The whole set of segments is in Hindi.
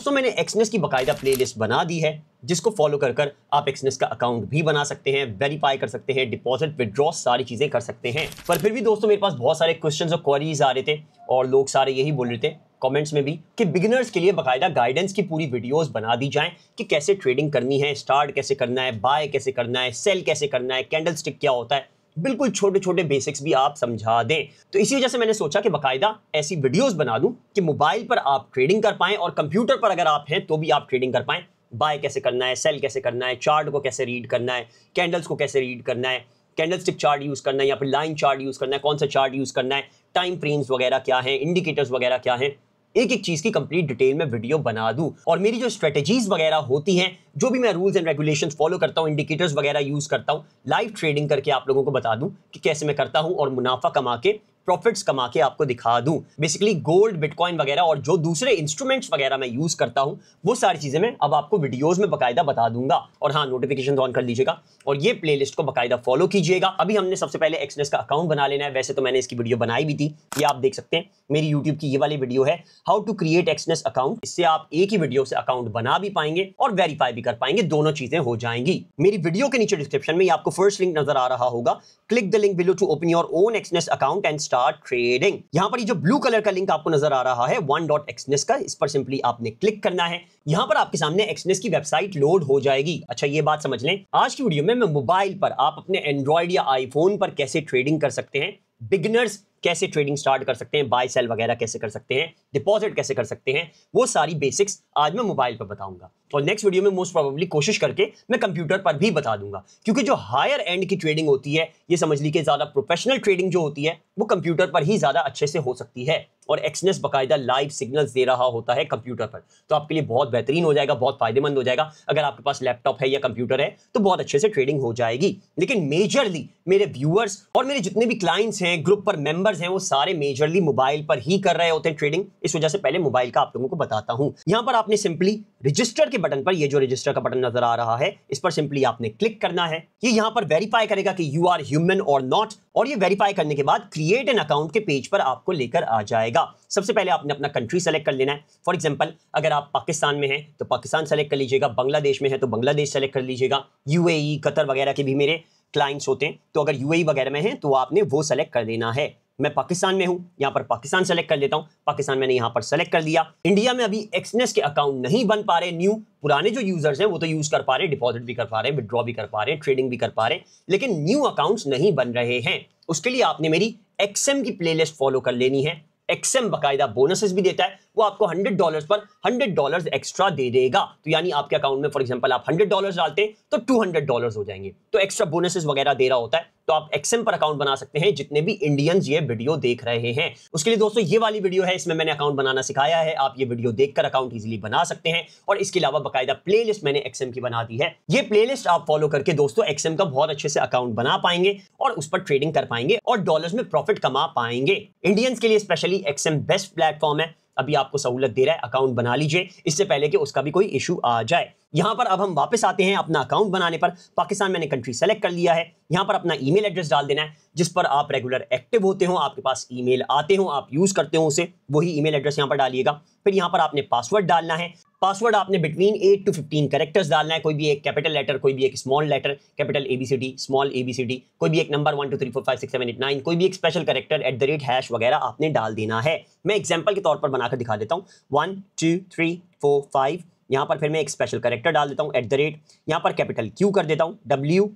दोस्तों मैंने एक्सनेस की बकायदा प्लेलिस्ट बना दी है, जिसको फॉलो कर कर आप एक्सनेस का अकाउंट भी बना सकते हैं, वेरीफाई कर सकते हैं, डिपॉजिट विड्रॉ सारी चीजें कर सकते हैं। पर फिर भी दोस्तों मेरे पास बहुत सारे क्वेश्चंस और क्वेरीज आ रहे थे और लोग सारे यही बोल रहे थे कमेंट्स में भी कि बिगिनर्स के लिए बकायदा गाइडेंस की पूरी वीडियोस बना दी जाएं कि कैसे ट्रेडिंग करनी है, स्टार्ट कैसे करना है, बाय कैसे करना है, सेल कैसे करना है, कैंडलस्टिक क्या होता है, बिल्कुल छोटे छोटे बेसिक्स भी आप समझा दें। तो इसी वजह से मैंने सोचा कि बकायदा ऐसी वीडियोस बना दूं कि मोबाइल पर आप ट्रेडिंग कर पाएं और कंप्यूटर पर अगर आप हैं तो भी आप ट्रेडिंग कर पाएं। बाय कैसे करना है, सेल कैसे करना है, चार्ट को कैसे रीड करना है, कैंडल्स को कैसे रीड करना है, कैंडलस्टिक चार्ट यूज करना है या फिर लाइन चार्ट यूज करना है, कौन सा चार्ट यूज करना है, टाइम फ्रेम्स वगैरह क्या है, इंडिकेटर्स वगैरह क्या है, एक एक चीज की कंप्लीट डिटेल में वीडियो बना दूं। और मेरी जो स्ट्रेटेजीज वगैरह होती हैं, जो भी मैं रूल्स एंड रेगुलेशंस फॉलो करता हूं, इंडिकेटर्स वगैरह यूज करता हूं, लाइव ट्रेडिंग करके आप लोगों को बता दूं कि कैसे मैं करता हूं और मुनाफा कमा के, प्रॉफिट्स कमा के आपको दिखा दूं। बेसिकली गोल्ड, बिटकॉइन वगैरह और जो दूसरे इंस्ट्रूमेंट्स वगैरह मैं यूज करता हूं, वो सारी चीजें मैं अब आपको वीडियोस में बकायदा बता दूंगा। और हाँ, नोटिफिकेशन ऑन कर लीजिएगा और ये प्लेलिस्ट को बकायदा फॉलो कीजिएगा। अभी हमने सबसे पहले एक्सनेस का अकाउंट बना लेना है। वैसे तो मैंने इसकी वीडियो बनाई भी थी, ये आप देख सकते हैं, मेरी यूट्यूब की ये वाली वीडियो है, how to create Exness account. इससे आप एक ही वीडियो से अकाउंट बना भी पाएंगे और वेरीफाई भी कर पाएंगे, दोनों चीजें हो जाएंगी। मेरी वीडियो के नीचे डिस्क्रिप्शन में आपको फर्स्ट लिंक नजर आ रहा होगा, click the link below to open your own Exness account and start trading. यहां पर ये जो ब्लू कलर का लिंक आपको नजर आ रहा है one.exnes का, इस पर सिंपली आपने क्लिक करना है। यहां पर आपके सामने एक्सनेस की वेबसाइट लोड हो जाएगी। अच्छा, ये बात समझ लें, आज की वीडियो में मैं मोबाइल पर आप अपने एंड्रॉइड या आईफोन पर कैसे ट्रेडिंग कर सकते हैं, बिगिनर्स कैसे ट्रेडिंग स्टार्ट कर सकते हैं, बाय सेल वगैरह कैसे कर सकते हैं, डिपॉजिट कैसे कर सकते हैं, वो सारी बेसिक्स आज मैं मोबाइल पर बताऊंगा। और नेक्स्ट वीडियो में मोस्ट प्रोबेबली कोशिश करके मैं कंप्यूटर पर भी बता दूंगा, क्योंकि जो हायर एंड की ट्रेडिंग होती है, ये समझ लीजिए ज्यादा प्रोफेशनल ट्रेडिंग जो होती है, वो कंप्यूटर पर ही ज्यादा अच्छे से हो सकती है। और एक्सनेस बकायदा लाइव सिग्नल्स दे रहा होता है कंप्यूटर पर, तो आपके लिए बहुत बेहतरीन हो जाएगा, बहुत फायदेमंद हो जाएगा। अगर आपके पास लैपटॉप है या कंप्यूटर है तो बहुत अच्छे से ट्रेडिंग हो जाएगी। लेकिन मेजरली मेरे व्यूअर्स और मेरे जितने भी क्लाइंट्स हैं, ग्रुप पर मेंबर्स हैं, वो सारे मेजरली मोबाइल पर ही कर रहे होते हैं ट्रेडिंग। इस वजह से पहले मोबाइल का आप लोगों को बताता हूं। यहां पर आपने सिंपली रजिस्टर के बटन पर, ये जो रजिस्टर का बटन नजर आ रहा है, इस पर सिंपली आपने क्लिक करना है। ये यहां पर वेरीफाई करेगा कि यू आर ह्यूमन और नॉट, और ये वेरीफाई करने के बाद क्रिएट एन अकाउंट के पेज पर आपको लेकर आ जाएगा। सबसे पहले आपने अपना कंट्री सेलेक्ट कर लेना है। फॉर एग्जांपल, अगर आप पाकिस्तान में हैं तो पाकिस्तान सेलेक्ट कर लीजिएगा, बांग्लादेश में है तो बांग्लादेश सेलेक्ट कर लीजिएगा, यूएई, कतर वगैरह के भी मेरे क्लाइंट्स होते हैं, तो अगर यूएई वगैरह में हैं तो आपने वो सेलेक्ट कर देना है। मैं पाकिस्तान में हूं, यहां पर पाकिस्तान सेलेक्ट कर लेता हूं, पाकिस्तान मैंने यहां पर सेलेक्ट कर दिया। इंडिया में अभी एक्सनेस के अकाउंट नहीं बन पा रहे न्यू, पुराने जो यूजर्स हैं वो तो यूज कर पा रहे, डिपॉजिट भी कर पा रहे, विड्रॉ भी कर पा रहे, ट्रेडिंग भी कर पा रहे, लेकिन न्यू अकाउंट्स नहीं बन रहे हैं। उसके लिए आपने मेरी एक्सएम की प्लेलिस्ट फॉलो कर लेनी है। एक्सएम बकायदा बोनसेस भी देता है, वो आपको $100 पर $100 एक्स्ट्रा दे देगा। तो यानी आपके अकाउंट में फॉर एग्जांपल आप $100 डालते हैं तो $200 हो जाएंगे, तो एक्स्ट्रा बोनसेस वगैरह दे रहा होता है। तो आप एक्सएम पर अकाउंट बना सकते हैं जितने भी इंडियंस ये वीडियो देख रहे हैं। उसके लिए दोस्तों ये वाली वीडियो है, इसमें मैंने अकाउंट बनाना सिखाया है। आप ये वीडियो देखकर अकाउंट इजीली बना सकते हैं। और इसके अलावा बकायदा प्लेलिस्ट मैंने एक्सएम की बना दी है। ये प्लेलिस्ट आप फॉलो करके दोस्तों एक्सएम का बहुत अच्छे से अकाउंट बना पाएंगे और उस पर ट्रेडिंग कर पाएंगे और डॉलर्स में प्रॉफिट कमा पाएंगे। इंडियंस के लिए स्पेशली एक्सएम बेस्ट प्लेटफॉर्म है। अभी आपको सहूलत दे रहा है, अकाउंट बना लीजिए इससे पहले कि उसका भी कोई इशू आ जाए। यहां पर अब हम वापस आते हैं अपना अकाउंट बनाने पर। पाकिस्तान मैंने कंट्री सेलेक्ट कर लिया है। यहां पर अपना ईमेल एड्रेस डाल देना है जिस पर आप रेगुलर एक्टिव होते हो, आपके पास ईमेल आते हो, आप यूज करते हो उसे, वही ईमेल एड्रेस यहां पर डालिएगा। फिर यहां पर आपने पासवर्ड डालना है। पासवर्ड आपने बिटवीन 8 to 15 कैरेक्टर्स डालना है। कोई भी एक कैपिटल लेटर, कोई भी एक small letter, capital ABCD, small ABCD, कोई भी एक नंबर 1 2 3 4 5 6 7 8 9, कोई भी एक स्पेशल कैरेक्टर @ वगैरह आपने डाल देना है। मैं एग्जांपल के तौर पर बनाकर दिखा देता हूं। 1 2 3 4 5, यहां पर फिर मैं एक स्पेशल कैरेक्टर डाल देता हूं @ यहां पर कैपिटल Q कर देता हूं, WERTY।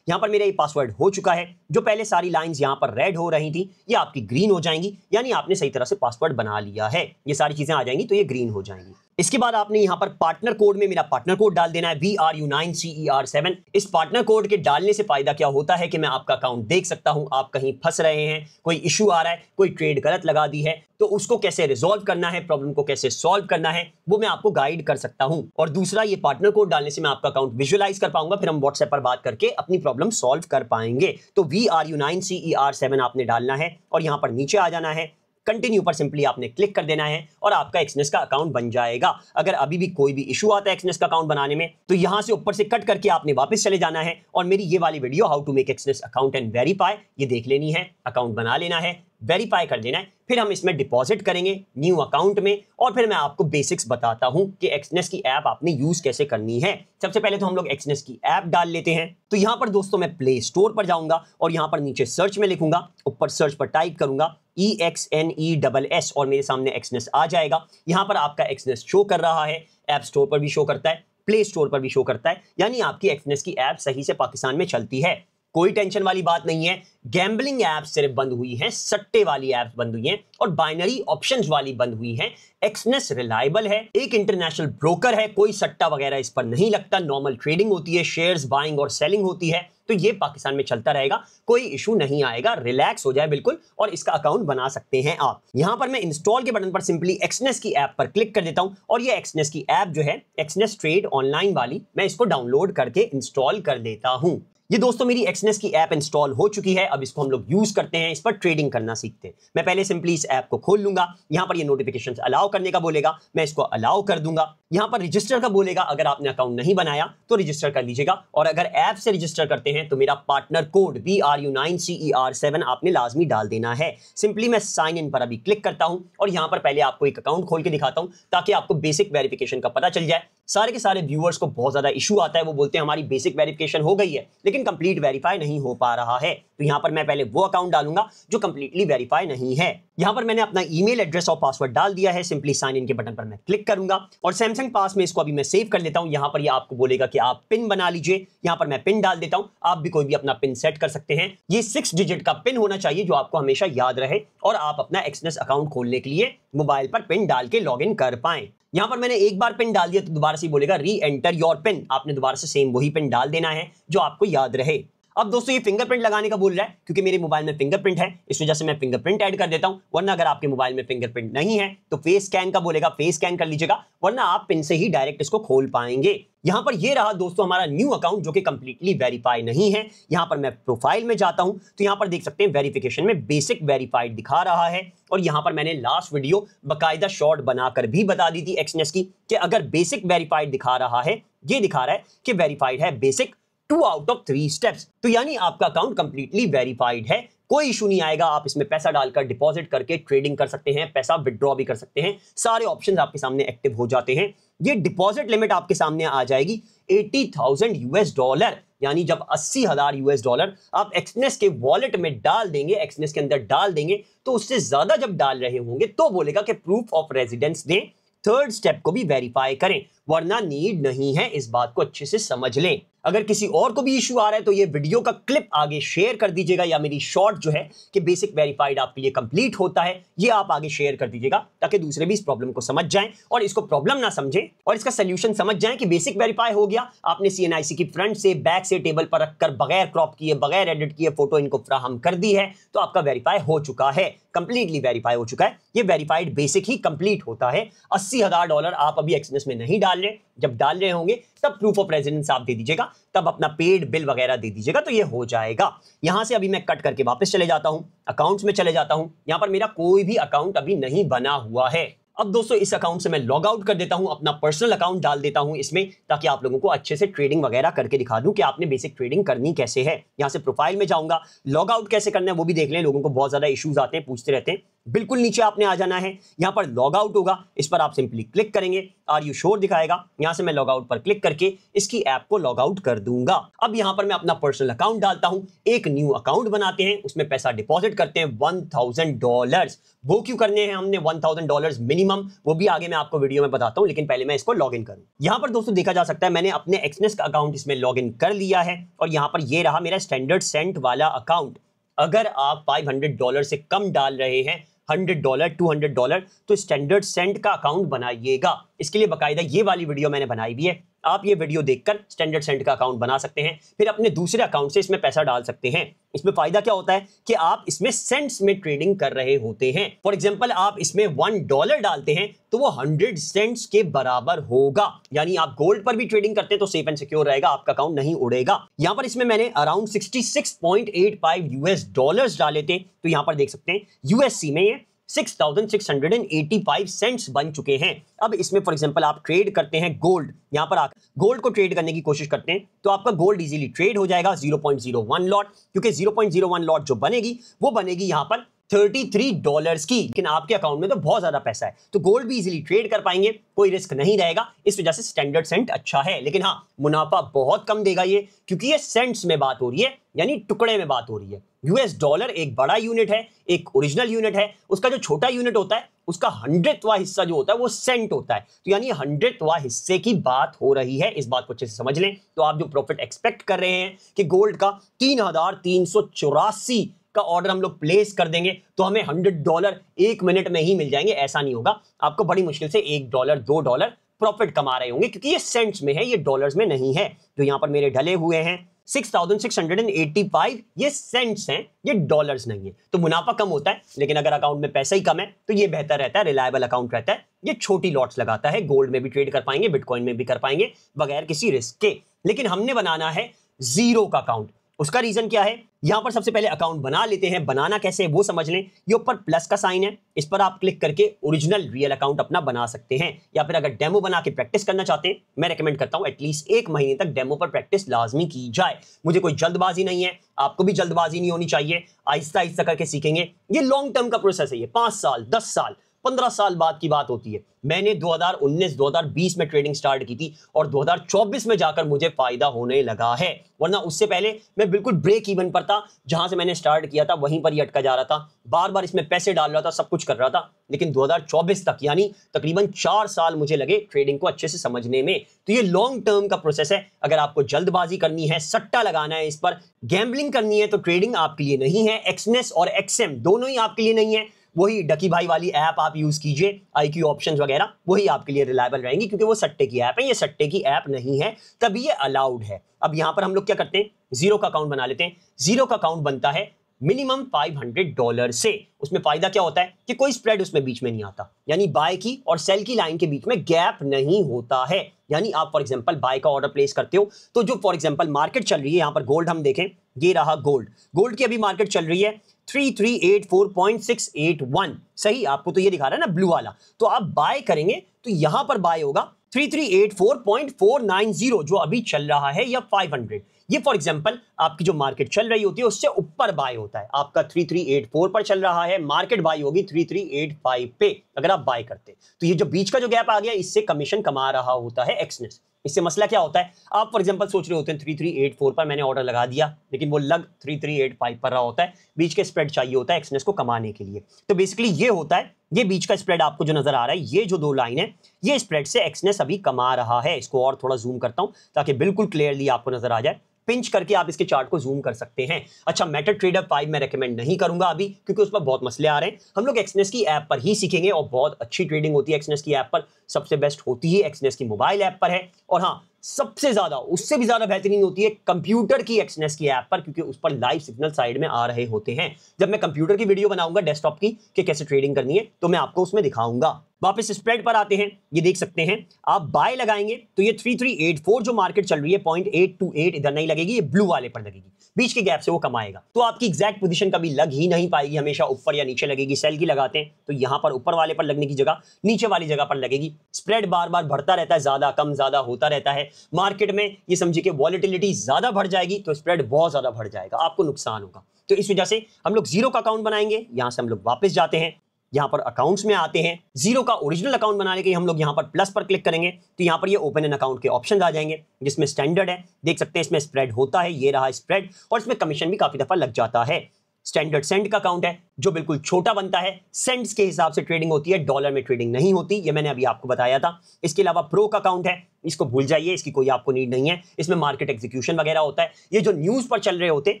यहां पर मेरा ये पासवर्ड हो चुका है। जो पहले सारी लाइंस यहां पर रेड हो रही थी ये आपकी ग्रीन हो जाएंगी, यानी आपने सही तरह से पासवर्ड बना लिया है। ये सारी चीजें आ जाएंगी तो ये ग्रीन हो जाएंगी। इसके बाद आपने यहां पर पार्टनर कोड में मेरा पार्टनर कोड डाल देना है, VRU9CER7। इस पार्टनर कोड के डालने से फायदा क्या होता है कि मैं आपका अकाउंट देख सकता हूं, आप कहीं फंस रहे हैं, कोई इशू आ रहा है, कोई ट्रेड गलत लगा दी है, तो उसको कैसे रिजॉल्व करना है, प्रॉब्लम को कैसे सॉल्व करना है, वो मैं आपको गाइड कर सकता हूं। और दूसरा, ये पार्टनर कोड डालने से मैं आपका अकाउंट विजुअलाइज कर पाऊंगा, फिर हम व्हाट्सएप पर बात करके अपनी प्रॉब्लम सॉल्व कर पाएंगे। तो VRU9CER7 आपने डालना है और यहां पर नीचे आ जाना है, कंटिन्यू पर सिंपली आपने क्लिक कर देना है और आपका एक्सनेस का अकाउंट बन जाएगा। अगर अभी भी कोई भी इशू आता है एक्सनेस का अकाउंट बनाने में तो यहां से ऊपर से कट करके आपने वापस चले जाना है और मेरी ये वाली video how to make Exness account and verify ये देख लेनी है, अकाउंट बना लेना है, वेरीफाई कर देना है, फिर हम इसमें डिपॉजिट करेंगे न्यू अकाउंट में और फिर मैं आपको बेसिक्स बताता हूं कि एक्सनेस की ऐप आपने यूज कैसे करनी है। सबसे पहले तो हम लोग एक्सनेस की ऐप डाल लेते हैं। तो यहां पर दोस्तों मैं प्ले स्टोर पर जाऊंगा और यहां पर नीचे सर्च में लिखूंगा, ऊपर सर्च पर टाइप करूंगा EXNESS और मेरे सामने एक्सनेस आ जाएगा। यहां पर आपका एक्सनेस शो कर रहा है, ऐप स्टोर पर भी शो करता है, प्ले स्टोर पर भी शो करता है, यानी आपकी एक्सनेस की ऐप सही से पाकिस्तान में चलती है। कोई टेंशन वाली बात नहीं है। गैम्बलिंग ऐप्स सिर्फ बंद हुई हैं, सट्टे वाली ऐप्स बंद हुई हैं और बाइनरी ऑप्शंस वाली बंद हुई हैं। एक्सनेस रिलायबल है, एक इंटरनेशनल ब्रोकर है, कोई सट्टा वगैरह इस पर नहीं लगता, नॉर्मल ट्रेडिंग होती है, शेयर्स बाइंग और सेलिंग होती है, तो ये पाकिस्तान में चलता रहेगा, कोई इशू नहीं आएगा। रिलैक्स हो जाए बिल्कुल और इसका अकाउंट बना सकते हैं आप। यहां पर मैं इंस्टॉल के बटन पर सिंपली एक्सनेस की ऐप पर क्लिक कर देता हूं और ये एक्सनेस की ऐप जो है एक्सनेस ट्रेड ऑनलाइन वाली, मैं इसको डाउनलोड करके इंस्टॉल कर देता हूं। ये दोस्तों मेरी एक्सनेस की ऐप इंस्टॉल हो चुकी है। अब इसको हम लोग यूज करते हैं, इस पर ट्रेडिंग करना सीखते हैं। मैं पहले सिंपली इस ऐप को खोल लूंगा, यहां पर ये नोटिफिकेशंस अलाउ करने का बोलेगा, मैं इसको अलाउ कर दूंगा। यहां पर रजिस्टर का बोलेगा, अगर आपने अकाउंट नहीं बनाया तो रजिस्टर कर लीजिएगा और अगर ऐप से रजिस्टर करते हैं तो मेरा पार्टनर कोड BRU9CER7 आपने लाजमी डाल देना है। सिंपली मैं साइन इन पर अभी क्लिक करता हूं और यहां पर पहले आपको एक अकाउंट खोल के दिखाता हूं ताकि आपको बेसिक वेरिफिकेशन का पता चल जाए। सारे के सारे व्यूअर्स को बहुत ज्यादा इशू आता है, वो बोलते हैं हमारी बेसिक वेरिफिकेशन हो गई है लेकिन कंप्लीट वेरीफाई नहीं हो पा रहा है। तो यहां पर मैं पहले वो अकाउंट डालूंगा जो कंप्लीटली वेरीफाई नहीं है। यहां पर मैंने अपना ईमेल एड्रेस और पासवर्ड डाल दिया है, सिंपली साइन इन के बटन पर मैं क्लिक करूंगा और सैमसंग पास में इसको अभी मैं सेव कर लेता हूं। यहां पर ये आपको बोलेगा कि आप पिन बना लीजिए, यहां पर मैं पिन डाल देता हूं। आप भी कोई भी अपना पिन सेट कर सकते हैं। ये 6 डिजिट का पिन होना चाहिए जो आपको हमेशा याद रहे और आप अपना एक्सनेस अकाउंट खोलने के लिए मोबाइल पर पिन डाल के लॉग इन कर पाए। यहां पर मैंने एक बार पिन डाल दिया तो दोबारा से बोलेगा री एंटर योर पिन, आपने दोबारा से सेम वही पिन डाल देना है जो आपको याद रहे। अब दोस्तों ये फिंगरप्रिंट लगाने का बोल रहा है क्योंकि मेरे मोबाइल में फिंगरप्रिंट है, इस वजह से मैं फिंगरप्रिंट ऐड कर देता हूं। वरना अगर आपके मोबाइल में फिंगरप्रिंट नहीं है तो फेस स्कैन का बोलेगा, फेस स्कैन कर लीजिएगा, वरना आप पिन से ही डायरेक्ट इसको खोल पाएंगे। यहां पर ये रहा दोस्तों हमारा न्यू अकाउंट जो कि कंप्लीटली वेरीफाई नहीं है। यहां पर मैं प्रोफाइल में जाता हूं तो यहां पर देख सकते हैं वेरिफिकेशन में बेसिक वेरीफाइड दिखा रहा है और यहां पर मैंने लास्ट वीडियो बकायदा शॉर्ट बनाकर भी बता दी थी एक्सनेस की कि अगर बेसिक वेरीफाइड दिखा रहा है, ये दिखा रहा है कि वेरीफाइड है बेसिक 2 आउट ऑफ 3 स्टेप्स, तो यानी आपका अकाउंट कंप्लीटली वेरीफाइड है, कोई इशू नहीं आएगा। आप इसमें पैसा डालकर डिपॉजिट करके ट्रेडिंग कर सकते हैं, पैसा विड्रॉ भी कर सकते हैं, सारे ऑप्शंस आपके सामने एक्टिव हो जाते हैं। ये डिपॉजिट लिमिट आपके सामने आ जाएगी $80,000, यानी जब $80,000 आप एक्सनेस के वॉलेट में डाल देंगे, एक्सनेस के अंदर डाल देंगे, तो उससे ज्यादा जब डाल रहे होंगे तो बोलेगा कि प्रूफ ऑफ रेजिडेंस दें, 3rd स्टेप को भी वेरीफाई करें, वरना नीड नहीं है। इस बात को अच्छे से समझ लें। अगर किसी और को भी इशू आ रहा है तो ये वीडियो का क्लिप आगे शेयर कर दीजिएगा या मेरी शॉर्ट जो है कि बेसिक वेरीफाइड आपके लिए कंप्लीट होता है, ये आप आगे शेयर कर दीजिएगा ताकि दूसरे भी इस प्रॉब्लम को समझ जाएं और इसको प्रॉब्लम ना समझें और इसका सोल्यूशन समझ जाएं कि बेसिक वेरीफाई हो गया, आपने CNIC की फ्रंट से बैक से टेबल पर रखकर बगैर क्रॉप किए बगैर एडिट किए फोटो इनको फ्राहम कर दी है तो आपका वेरीफाई हो चुका है, कंप्लीटली वेरीफाई हो चुका है। ये वेरीफाइड बेसिक ही कंप्लीट होता है। $80,000 आप अभी एक्सनेस में नहीं डाल रहे, जब डाल रहे होंगे तब प्रूफ ऑफ रेजिडेंस आप दे दीजिएगा, तब अपना पेड बिल वगैरह दे दीजिएगा तो ये हो जाएगा। यहां से अभी मैं कट करके वापस चले जाता हूं, अकाउंट्स में चले जाता हूं। यहां पर मेरा कोई भी अकाउंट अभी नहीं बना हुआ है। अब दोस्तों इस अकाउंट से मैं लॉग आउट कर देता हूं, अपना पर्सनल अकाउंट डाल देता हूं इसमें, ताकि आप लोगों को अच्छे से ट्रेडिंग वगैरह करके दिखा दूं कि आपने बेसिक ट्रेडिंग करनी कैसे है। यहां से प्रोफाइल में जाऊंगा, लॉग आउट कैसे करना है वो भी देख लें, लोगों को बहुत ज्यादा इश्यूज आते हैं, पूछते रहते हैं। बिल्कुल नीचे आपने आ जाना है, यहां पर लॉग आउट होगा, इस पर आप सिंपली क्लिक करेंगे, आर यू श्योर दिखाएगा। यहां से मैं लॉग आउट पर क्लिक करके इसकी ऐप को लॉग आउट कर दूंगा। अब यहां पर मैं अपना पर्सनल अकाउंट डालता हूं, एक न्यू अकाउंट बनाते हैं, उसमें पैसा डिपॉजिट करते हैं $1,000। वो क्यों करने हैं हमने $1,000 मिनिमम, वो भी आगे मैं आपको वीडियो में बताता हूं, लेकिन पहले मैं इसको लॉग इन करूं। यहां पर दोस्तों देखा जा सकता है मैंने अपने एक्सनेस का अकाउंट इसमें लॉग इन कर लिया है और यहां पर ये रहा मेरा स्टैंडर्ड सेंट वाला अकाउंट। अगर आप $500 से कम डाल रहे हैं, $100, $200, तो स्टैंडर्ड सेंट का अकाउंट बनाइएगा। इसके लिए बकायदा ये वाली वीडियो मैंने बनाई भी है, आप ये वीडियो देखकर स्टैंडर्ड सेंट का अकाउंट बना सकते हैं, फिर अपने दूसरे अकाउंट से इसमें पैसा डाल सकते हैं। इसमें फायदा क्या होता है कि आप इसमें सेंट्स में ट्रेडिंग कर रहे होते हैं। फॉर एग्जांपल आप इसमें $1 डालते हैं तो वो 100 सेंट्स के बराबर होगा, यानी आप गोल्ड पर भी ट्रेडिंग करते हैं तो सेफ एंड सिक्योर रहेगा, आपका अकाउंट नहीं उड़ेगा। यहां पर इसमें मैंने अराउंड $66.85 डाले थे, तो यहां पर देख सकते हैं USC में ये $6,685 सेंट्स बन चुके हैं। अब इसमें फॉर एग्जांपल आप ट्रेड करते हैं गोल्ड, यहां पर आकर गोल्ड को ट्रेड करने की कोशिश करते हैं तो आपका गोल्ड इजीली ट्रेड हो जाएगा 0.01 लॉट, क्योंकि 0.01 लॉट जो बनेगी वो बनेगी यहां पर $33 की। लेकिन आपके अकाउंट में तो बहुत ज्यादा पैसा है तो गोल्ड भी इजीली ट्रेड कर पाएंगे, कोई रिस्क नहीं रहेगा। इस वजह से स्टैंडर्ड सेंट अच्छा है, लेकिन हाँ मुनाफा बहुत कम देगा ये, क्योंकि ये सेंट्स में बात हो रही है, यानी टुकड़े में बात हो रही है। यूएस डॉलर एक बड़ा यूनिट है, एक ओरिजिनल यूनिट है, उसका जो छोटा यूनिट होता है उसका 100वां हिस्सा जो होता है वो सेंट होता है, तो यानी 100वां हिस्से की बात हो रही है। इस बात को अच्छे से समझ लें। तो आप जो प्रॉफिट एक्सपेक्ट कर रहे हैं कि गोल्ड का 3,384 का ऑर्डर हम लोग प्लेस कर देंगे तो हमें $100 एक मिनट में ही मिल जाएंगे, ऐसा नहीं होगा। आपको बड़ी मुश्किल से $1 $2 प्रॉफिट कमा रहे होंगे, क्योंकि ये सेंट्स में है, ये डॉलर्स में नहीं है। जो यहां पर मेरे ढले हुए हैं 6,685 ये सेंट्स हैं, ये डॉलर्स नहीं है। तो मुनाफा कम होता है, लेकिन अगर अकाउंट में पैसा ही कम है तो ये बेहतर रहता है, रिलायबल अकाउंट रहता है। ये छोटी लॉट्स लगाता है, गोल्ड में भी ट्रेड कर पाएंगे, बिटकॉइन में भी कर पाएंगे बगैर किसी रिस्क के। लेकिन हमने बनाना है जीरो का अकाउंट। उसका रीजन क्या है, यहां पर सबसे पहले अकाउंट बना लेते हैं। बनाना कैसे है वो समझ लें। ये ऊपर प्लस का साइन है, इस पर आप क्लिक करके ओरिजिनल रियल अकाउंट अपना बना सकते हैं, या फिर अगर डेमो बना के प्रैक्टिस करना चाहते हैं, मैं रेकमेंड करता हूं एटलीस्ट 1 महीने तक डेमो पर प्रैक्टिस लाजमी की जाए। मुझे कोई जल्दबाजी नहीं है, आपको भी जल्दबाजी नहीं होनी चाहिए, आहिस्ता आहिस्ता करके सीखेंगे। ये लॉन्ग टर्म का प्रोसेस है, ये 5 साल 10 साल 15 साल बाद की बात होती है। मैंने 2019-2020 में ट्रेडिंग स्टार्ट की थी और 2024 में जाकर मुझे फायदा होने लगा है, वरना उससे पहले मैं बिल्कुल ब्रेक इवन पर था। जहां से मैंने स्टार्ट किया था वहीं पर ही अटका जा रहा था, बार बार इसमें पैसे डाल रहा था, सब कुछ कर रहा था। लेकिन 2024 तक यानी तकरीबन 4 साल मुझे लगे ट्रेडिंग को अच्छे से समझने में। तो ये लॉन्ग टर्म का प्रोसेस है। अगर आपको जल्दबाजी करनी है, सट्टा लगाना है, इस पर गैम्बलिंग करनी है, तो ट्रेडिंग आपके लिए नहीं है। एक्सनेस और एक्सएम दोनों ही आपके लिए नहीं है। वही डकी भाई वाली ऐप आप यूज कीजिए, IQ ऑप्शंस वगैरह, वही आपके लिए रिलायबल रहेंगी, क्योंकि वो सट्टे की ऐप है, ये सट्टे की ऐप नहीं है, तभी ये अलाउड है। अब यहां पर हम लोग क्या करते हैं, जीरो का अकाउंट बना लेते हैं। जीरो का अकाउंट बनता है मिनिमम $500 से। उसमें फायदा क्या होता है कि कोई स्प्रेड उसमें बीच में नहीं आता, यानी बाय की और सेल की लाइन के बीच में गैप नहीं होता है। यानी आप फॉर एग्जांपल बाय का ऑर्डर प्लेस करते हो तो जो फॉर एग्जांपल मार्केट चल रही है, यहां पर गोल्ड हम देखें, ये रहा गोल्ड। गोल्ड की अभी मार्केट चल रही है 3384.681, सही आपको तो ये दिखा रहा है ना ब्लू वाला। तो आप बाय करेंगे तो यहां पर बाय होगा 3384.490 जो अभी चल रहा है, या 500। ये फॉर एग्जांपल आपकी जो मार्केट चल रही होती है उससे ऊपर बाय होता है। आपका 3384 पर चल रहा है, मार्केट बाय होगी 3385 पे अगर आप बाय करते। तो ये जो बीच का जो गैप आ गया, इससे कमीशन कमा रहा होता है एक्सनेस। इससे मसला क्या होता है, आप फॉर एग्जांपल सोच रहे होते हैं 3384 पर मैंने ऑर्डर लगा दिया, लेकिन वो लग 3385 पर रहा होता है। बीच के स्प्रेड चाहिए होता है एक्सनेस को कमाने के लिए। तो बेसिकली ये होता है, ये बीच का स्प्रेड आपको जो नजर आ रहा है, ये जो 2 लाइन है, ये स्प्रेड से एक्सनेस अभी कमा रहा है। इसको और थोड़ा जूम करता हूं ताकि बिल्कुल क्लियरली आपको नजर आ जाए। पिंच करके आप इसके चार्ट को जूम कर सकते हैं। अच्छा, मेटा ट्रेडर 5 मैं रेकमेंड नहीं करूंगा अभी, क्योंकि उस पर बहुत मसले आ रहे हैं। हम लोग एक्सनेस की ऐप पर ही सीखेंगे और बहुत अच्छी ट्रेडिंग होती है एक्सनेस की ऐप पर। सबसे बेस्ट होती है एक्सनेस की मोबाइल ऐप पर है, और हाँ सबसे ज्यादा, उससे भी ज्यादा बेहतरीन होती है कंप्यूटर की एक्सनेस की ऐप पर, क्योंकि उस पर लाइव सिग्नल साइड में आ रहे होते हैं। जब मैं कंप्यूटर की वीडियो बनाऊंगा डेस्कटॉप की कि कैसे ट्रेडिंग करनी है, तो मैं आपको उसमें दिखाऊंगा। वापस स्प्रेड पर आते हैं, ये देख सकते हैं आप बाय लगाएंगे तो ये 3384 जो मार्केट चल रही है 0.828 इधर नहीं लगेगी, ये ब्लू वाले पर लगेगी, बीच के गैप से वो कमाएगा। तो आपकी एग्जैक्ट पोजीशन कभी लग ही नहीं पाएगी, हमेशा ऊपर या नीचे लगेगी। सेल की लगाते हैं तो यहां पर ऊपर वाले पर लगने की जगह नीचे वाली जगह पर लगेगी। स्प्रेड बार बार बढ़ता रहता है, ज्यादा कम ज्यादा होता रहता है। मार्केट में ये समझिए कि वॉलेटिलिटी ज्यादा बढ़ जाएगी तो स्प्रेड बहुत ज्यादा बढ़ जाएगा, आपको नुकसान होगा। तो इस वजह से हम लोग जीरो का अकाउंट बनाएंगे। यहां से हम लोग वापस जाते हैं, यहां पर अकाउंट्स में आते हैं। जीरो का ओरिजिनल अकाउंट बनाने के हम लोग यहां पर प्लस पर क्लिक करेंगे तो यहां पर ये ओपन एन अकाउंट के ऑप्शंस आ जाएंगे, जिसमें स्टैंडर्ड है, देख सकते हैं इसमें स्प्रेड होता है, ये रहा स्प्रेड, और इसमें कमीशन भी काफी दफा लग जाता है। स्टैंडर्ड सेंट का अकाउंट है जो बिल्कुल छोटा बनता है, सेंट्स के हिसाब से ट्रेडिंग होती है, डॉलर में ट्रेडिंग नहीं होती, ये मैंने अभी आपको बताया था। इसके अलावा प्रो का अकाउंट है, इसको भूल जाइए, इसकी कोई आपको नीड नहीं है। इसमें मार्केट एग्जीक्यूशन वगैरह होता है, ये जो न्यूज पर चल रहे होते